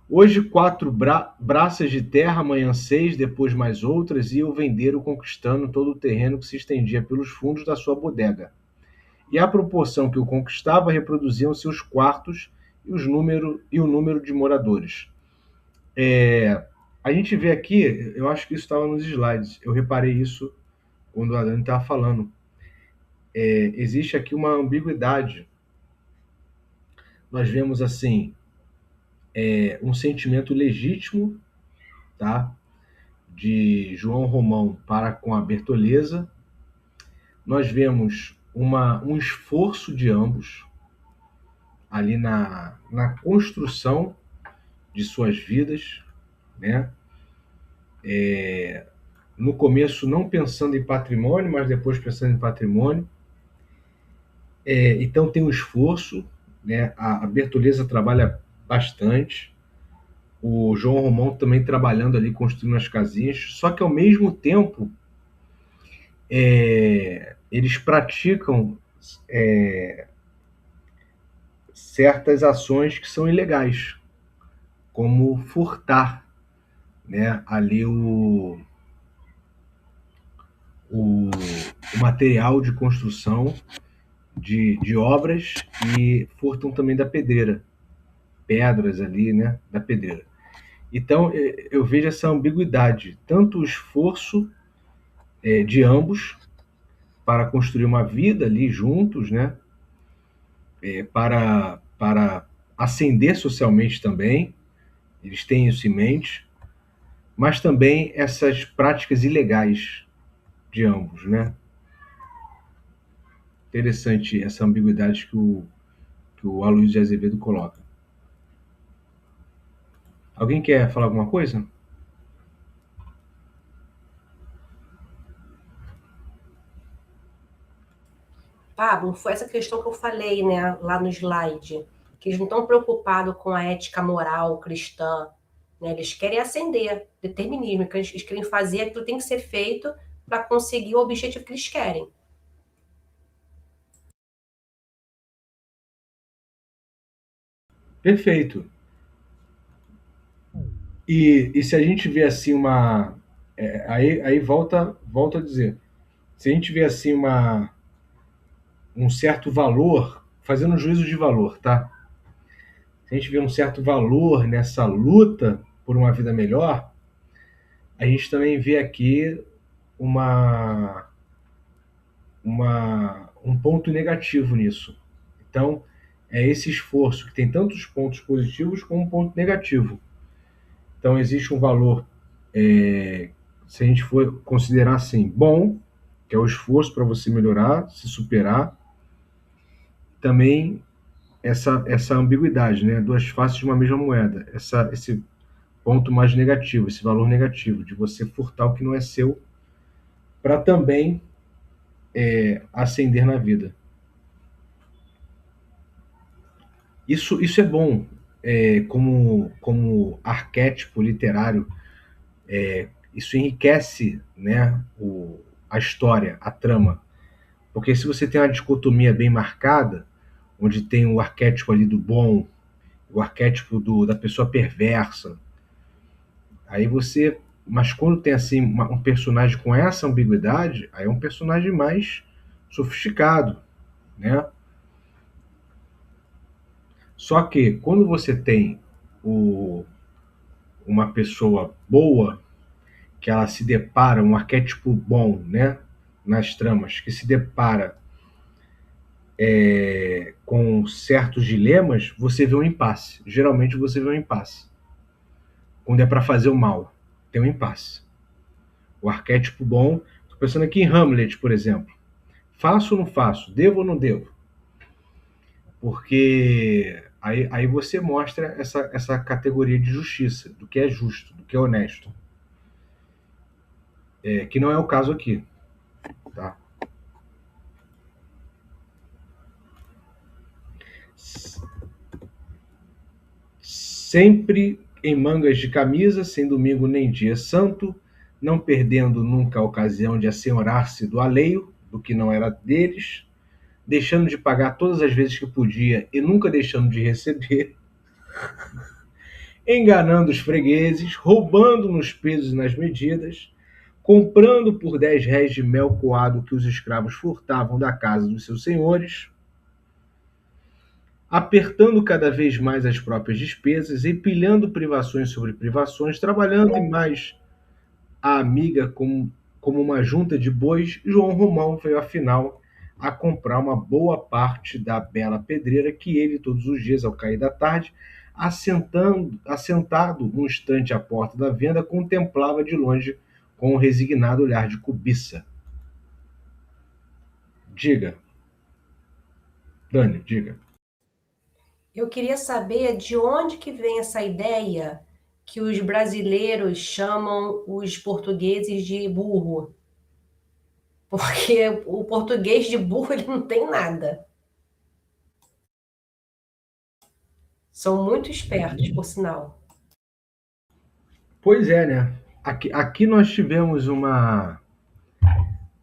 Hoje 4 braças de terra, amanhã 6, depois mais outras, e o vendeiro conquistando todo o terreno que se estendia pelos fundos da sua bodega. E à proporção que o conquistava, reproduziam-se os quartos e o número de moradores. A gente vê aqui, eu acho que isso estava nos slides, eu reparei isso quando a Dani estava falando. Existe aqui uma ambiguidade. Nós vemos assim, um sentimento legítimo, tá, de João Romão para com a Bertoleza. Nós vemos um esforço de ambos ali na construção de suas vidas, né? No começo não pensando em patrimônio, mas depois pensando em patrimônio. Então tem um esforço, né? A Bertoleza trabalha bastante, o João Romão também trabalhando ali, construindo as casinhas, só que ao mesmo tempo eles praticam certas ações que são ilegais, como furtar, né, ali o material de construção de obras, e furtam também da pedreira, pedras ali, né, da pedreira. Então eu vejo essa ambiguidade, tanto o esforço de ambos para construir uma vida ali juntos, né, para ascender socialmente também, eles têm isso em mente, mas também essas práticas ilegais de ambos, né? Interessante essa ambiguidade que o Aloysio de Azevedo coloca. Alguém quer falar alguma coisa? Pablo, foi essa questão que eu falei, né, lá no slide, que eles não estão preocupados com a ética moral cristã, né? Eles querem ascender, determinismo, que eles querem fazer aquilo que tem que ser feito para conseguir o objetivo que eles querem. Perfeito. E se a gente vê assim aí volta a dizer, se a gente vê assim um certo valor, fazendo um juízo de valor, tá? Se a gente vê um certo valor nessa luta por uma vida melhor, a gente também vê aqui uma, um ponto negativo nisso. Então, é esse esforço que tem tantos pontos positivos como um ponto negativo. Então, existe um valor, se a gente for considerar assim, bom, que é o esforço para você melhorar, se superar. Também essa ambiguidade, né? Duas faces de uma mesma moeda. Esse ponto mais negativo, esse valor negativo, de você furtar o que não é seu para também ascender na vida. Isso é bom como arquétipo literário. Isso enriquece, né, a história, a trama. Porque se você tem uma dicotomia bem marcada, onde tem o arquétipo ali do bom, o arquétipo da pessoa perversa, aí você... Mas quando tem assim um personagem com essa ambiguidade, aí é um personagem mais sofisticado, né? Só que quando você tem uma pessoa boa, que ela se depara, um arquétipo bom, né, nas tramas, que se depara com certos dilemas, você vê um impasse. Geralmente você vê um impasse. Quando é para fazer o mal, tem um impasse. O arquétipo bom, estou pensando aqui em Hamlet, por exemplo. Faço ou não faço? Devo ou não devo? Porque aí você mostra essa categoria de justiça, do que é justo, do que é honesto. Que não é o caso aqui. Tá? Sempre em mangas de camisa, sem domingo nem dia santo, não perdendo nunca a ocasião de assenhorar-se do alheio, do que não era deles, deixando de pagar todas as vezes que podia e nunca deixando de receber, enganando os fregueses, roubando nos pesos e nas medidas, comprando por 10 réis de mel coado que os escravos furtavam da casa dos seus senhores, apertando cada vez mais as próprias despesas, empilhando privações sobre privações, trabalhando em mais a amiga como uma junta de bois, João Romão veio afinal a comprar uma boa parte da bela pedreira que ele, todos os dias, ao cair da tarde, assentado num estante à porta da venda, contemplava de longe com um resignado olhar de cobiça. Diga. Dani, diga. Eu queria saber de onde que vem essa ideia que os brasileiros chamam os portugueses de burro. Porque o português de burro ele não tem nada. São muito espertos, por sinal. Pois é, né? Aqui nós tivemos uma...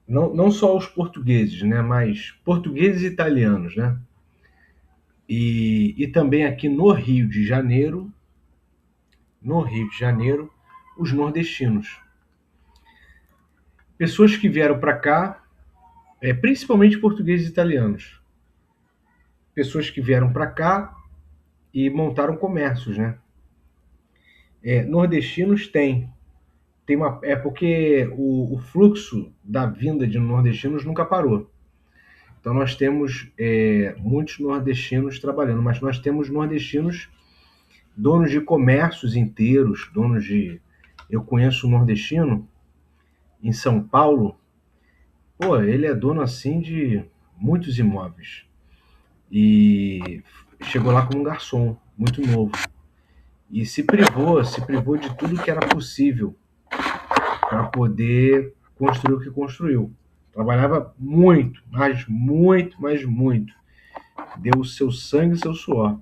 Não só os portugueses, né? Mas portugueses e italianos, né? E também aqui no Rio de Janeiro, os nordestinos. Pessoas que vieram para cá, principalmente portugueses e italianos. Pessoas que vieram para cá e montaram comércios, né? Nordestinos porque o fluxo da vinda de nordestinos nunca parou. Então nós temos muitos nordestinos trabalhando, mas nós temos nordestinos donos de comércios inteiros, Eu conheço um nordestino em São Paulo, ele é dono assim de muitos imóveis. E chegou lá como um garçom, muito novo. E se privou de tudo que era possível para poder construir o que construiu. Trabalhava muito, mas muito, mas muito. Deu o seu sangue e seu suor.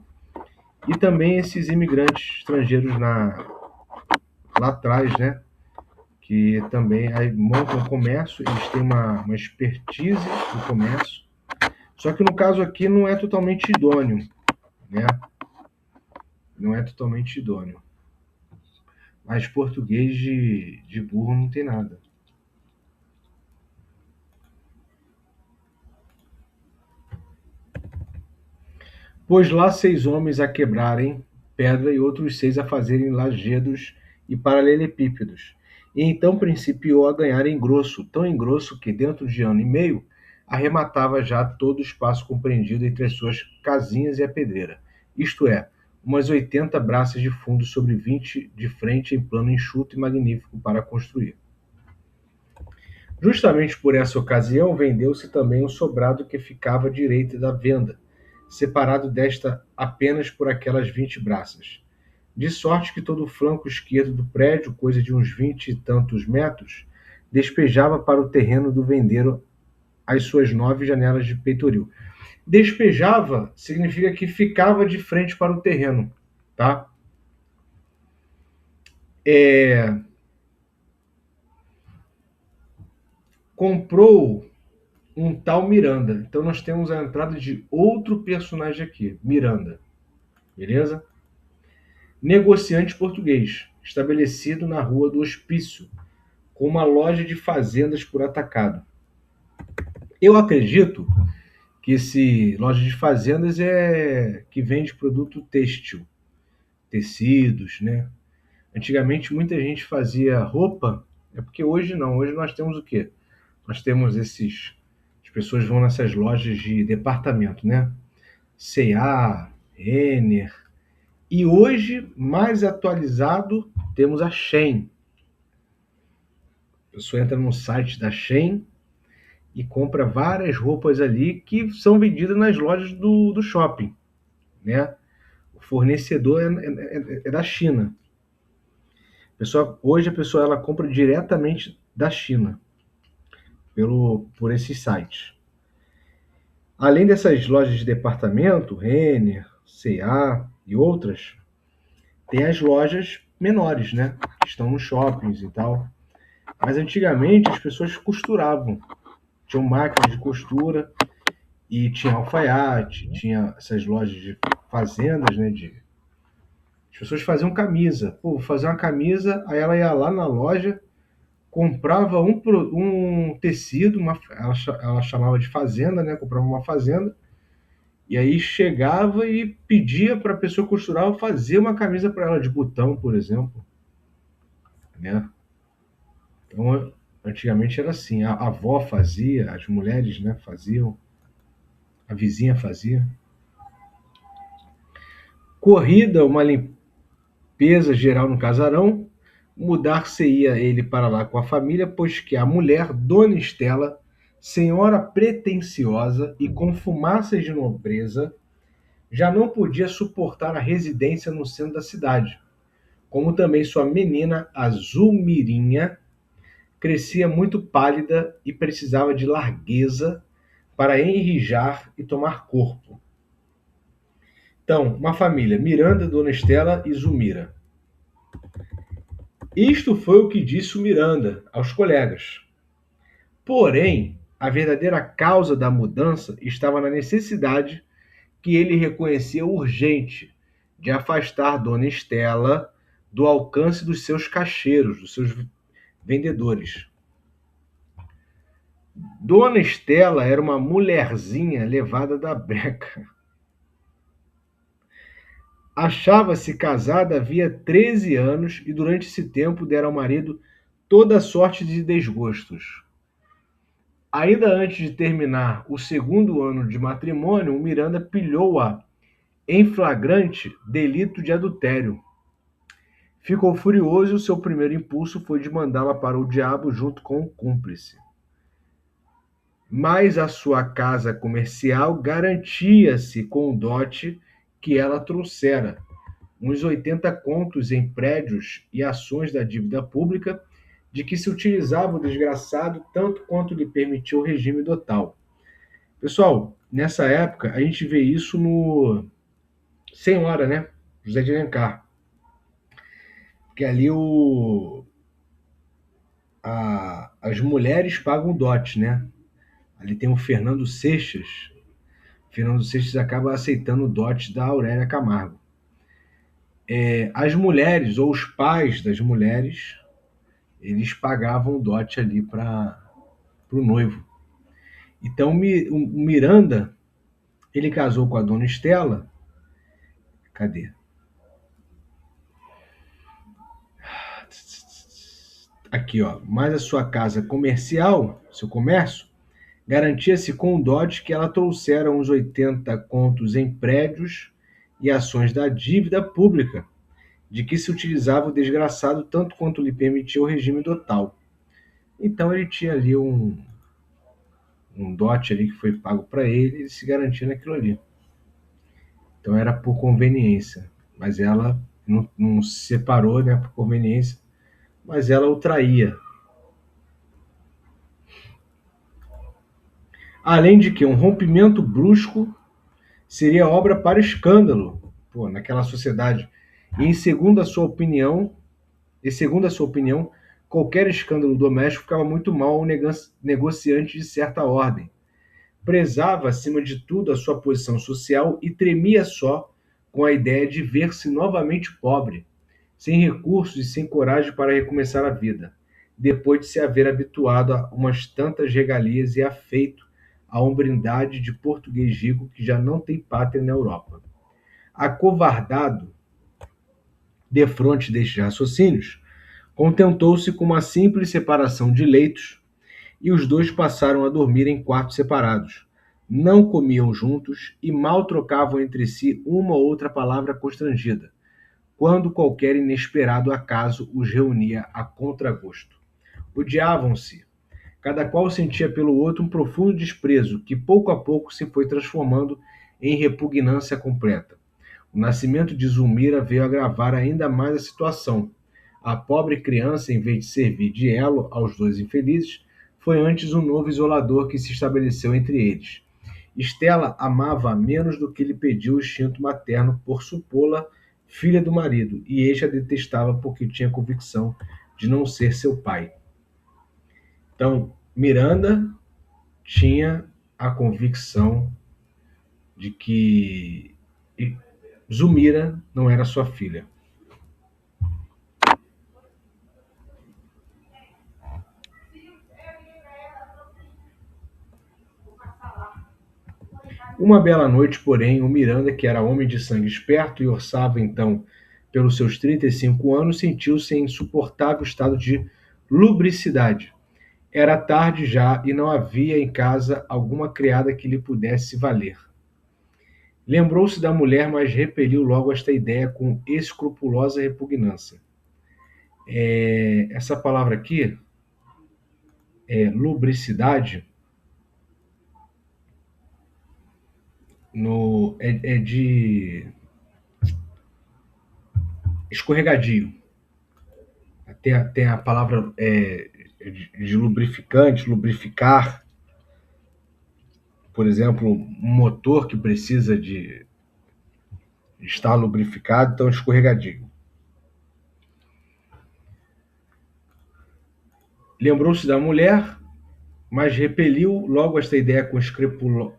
E também esses imigrantes estrangeiros lá atrás, né? Que também aí montam comércio, eles têm uma expertise no comércio. Só que no caso aqui não é totalmente idôneo, né? Não é totalmente idôneo. Mas português de burro não tem nada. Pois lá 6 homens a quebrarem pedra e outros 6 a fazerem lajedos e paralelepípedos. E então principiou a ganhar engrosso, tão engrosso que dentro de ano e meio arrematava já todo o espaço compreendido entre as suas casinhas e a pedreira, isto é, umas 80 braças de fundo sobre 20 de frente em plano enxuto e magnífico para construir. Justamente por essa ocasião vendeu-se também um sobrado que ficava à direita da venda, separado desta apenas por aquelas 20 braças, de sorte que todo o flanco esquerdo do prédio, coisa de uns 20 e tantos metros, despejava para o terreno do vendeiro as suas 9 janelas de peitoril. Despejava significa que ficava de frente para o terreno, tá? Comprou um tal Miranda. Então nós temos a entrada de outro personagem aqui, Miranda. Beleza? Negociante português, estabelecido na Rua do Hospício, com uma loja de fazendas por atacado. Eu acredito que esse loja de fazendas é que vende produto têxtil, tecidos, né? Antigamente muita gente fazia roupa, é porque hoje não. Hoje nós temos o quê? Nós temos as pessoas vão nessas lojas de departamento, né? C&A, Renner. E hoje, mais atualizado, temos a Shein. A pessoa entra no site da Shein e compra várias roupas ali que são vendidas nas lojas do shopping, né? O fornecedor é da China. Hoje a pessoa ela compra diretamente da China por esses sites. Além dessas lojas de departamento, Renner, C&A e outras, tem as lojas menores, né? Que estão nos shoppings e tal. Mas antigamente as pessoas costuravam. Tinham máquinas de costura e tinha alfaiate, tinha essas lojas de fazendas, né? As pessoas faziam camisa. Pô, vou fazer uma camisa, aí ela ia lá na loja, comprava um tecido, ela chamava de fazenda, né? Comprava uma fazenda, e aí chegava e pedia para a pessoa costurar ou fazer uma camisa para ela, de botão, por exemplo. Né? Então, antigamente era assim, a avó fazia, as mulheres, né, faziam, a vizinha fazia. Corrida, uma limpeza geral no casarão, mudar-se-ia ele para lá com a família, pois que a mulher, Dona Estela, senhora pretensiosa e com fumaças de nobreza, já não podia suportar a residência no centro da cidade, como também sua menina, a Zulmirinha, crescia muito pálida e precisava de largueza para enrijar e tomar corpo. Então, uma família, Miranda, Dona Estela e Zulmira. Isto foi o que disse o Miranda aos colegas. Porém, a verdadeira causa da mudança estava na necessidade que ele reconhecia urgente de afastar Dona Estela do alcance dos seus cacheiros, dos seus vendedores. Dona Estela era uma mulherzinha levada da breca. Achava-se casada havia 13 anos e durante esse tempo dera ao marido toda sorte de desgostos. Ainda antes de terminar o segundo ano de matrimônio, o Miranda pilhou-a em flagrante delito de adultério. Ficou furioso e o seu primeiro impulso foi de mandá-la para o diabo junto com o cúmplice. Mas a sua casa comercial garantia-se com o dote que ela trouxera, uns 80 contos em prédios e ações da dívida pública, de que se utilizava o desgraçado tanto quanto lhe permitiu o regime dotal. Pessoal, nessa época a gente vê isso no Senhora, né? José de Alencar. Que ali as mulheres pagam dote, né? Ali tem o Fernando Seixas. Fernando Seixas acaba aceitando o dote da Aurélia Camargo. as mulheres ou os pais das mulheres, eles pagavam o dote ali para o noivo. Então, o Miranda, ele casou com a dona Estela. Cadê? Aqui, ó. Mas a sua casa comercial, seu comércio, garantia-se com o dote que ela trouxera uns 80 contos em prédios e ações da dívida pública, de que se utilizava o desgraçado tanto quanto lhe permitia o regime dotal. Então ele tinha ali um dote ali que foi pago para ele se garantia naquilo ali. Então era por conveniência, mas ela não se separou, né, por conveniência, mas ela o traía. Além de que um rompimento brusco seria obra para escândalo, naquela sociedade. E segundo a sua opinião, qualquer escândalo doméstico ficava muito mal ao negociante de certa ordem. Prezava, acima de tudo, a sua posição social e tremia só com a ideia de ver-se novamente pobre, sem recursos e sem coragem para recomeçar a vida, depois de se haver habituado a umas tantas regalias e afeito à hombridade de português rico que já não tem pátria na Europa. Acovardado, defronte destes raciocínios, contentou-se com uma simples separação de leitos e os dois passaram a dormir em quartos separados. Não comiam juntos e mal trocavam entre si uma ou outra palavra constrangida, quando qualquer inesperado acaso os reunia a contragosto. Odiavam-se. Cada qual sentia pelo outro um profundo desprezo que pouco a pouco se foi transformando em repugnância completa. O nascimento de Zulmira veio agravar ainda mais a situação. A pobre criança, em vez de servir de elo aos dois infelizes, foi antes um novo isolador que se estabeleceu entre eles. Estela amava menos do que lhe pediu o instinto materno por supô-la filha do marido, e este a detestava porque tinha convicção de não ser seu pai. Então, Miranda tinha a convicção de que Zulmira não era sua filha. Uma bela noite, porém, o Miranda, que era homem de sangue esperto e orçava então pelos seus 35 anos, sentiu-se em insuportável estado de lubricidade. Era tarde já e não havia em casa alguma criada que lhe pudesse valer. Lembrou-se da mulher, mas repeliu logo esta ideia com escrupulosa repugnância. Essa palavra aqui, lubricidade, é de escorregadio. Tem a palavra de lubrificante, lubrificar. Por exemplo, um motor que precisa de estar lubrificado, então escorregadio. Lembrou-se da mulher, mas repeliu logo esta ideia com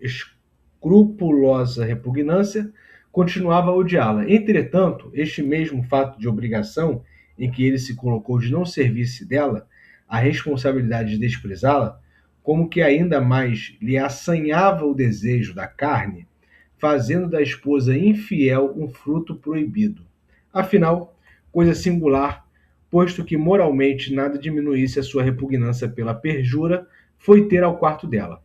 escrupulosa repugnância, continuava a odiá-la. Entretanto, este mesmo fato de obrigação em que ele se colocou de não servir-se dela, a responsabilidade de desprezá-la, como que ainda mais lhe assanhava o desejo da carne, fazendo da esposa infiel um fruto proibido. Afinal, coisa singular, posto que moralmente nada diminuísse a sua repugnância pela perjura, foi ter ao quarto dela.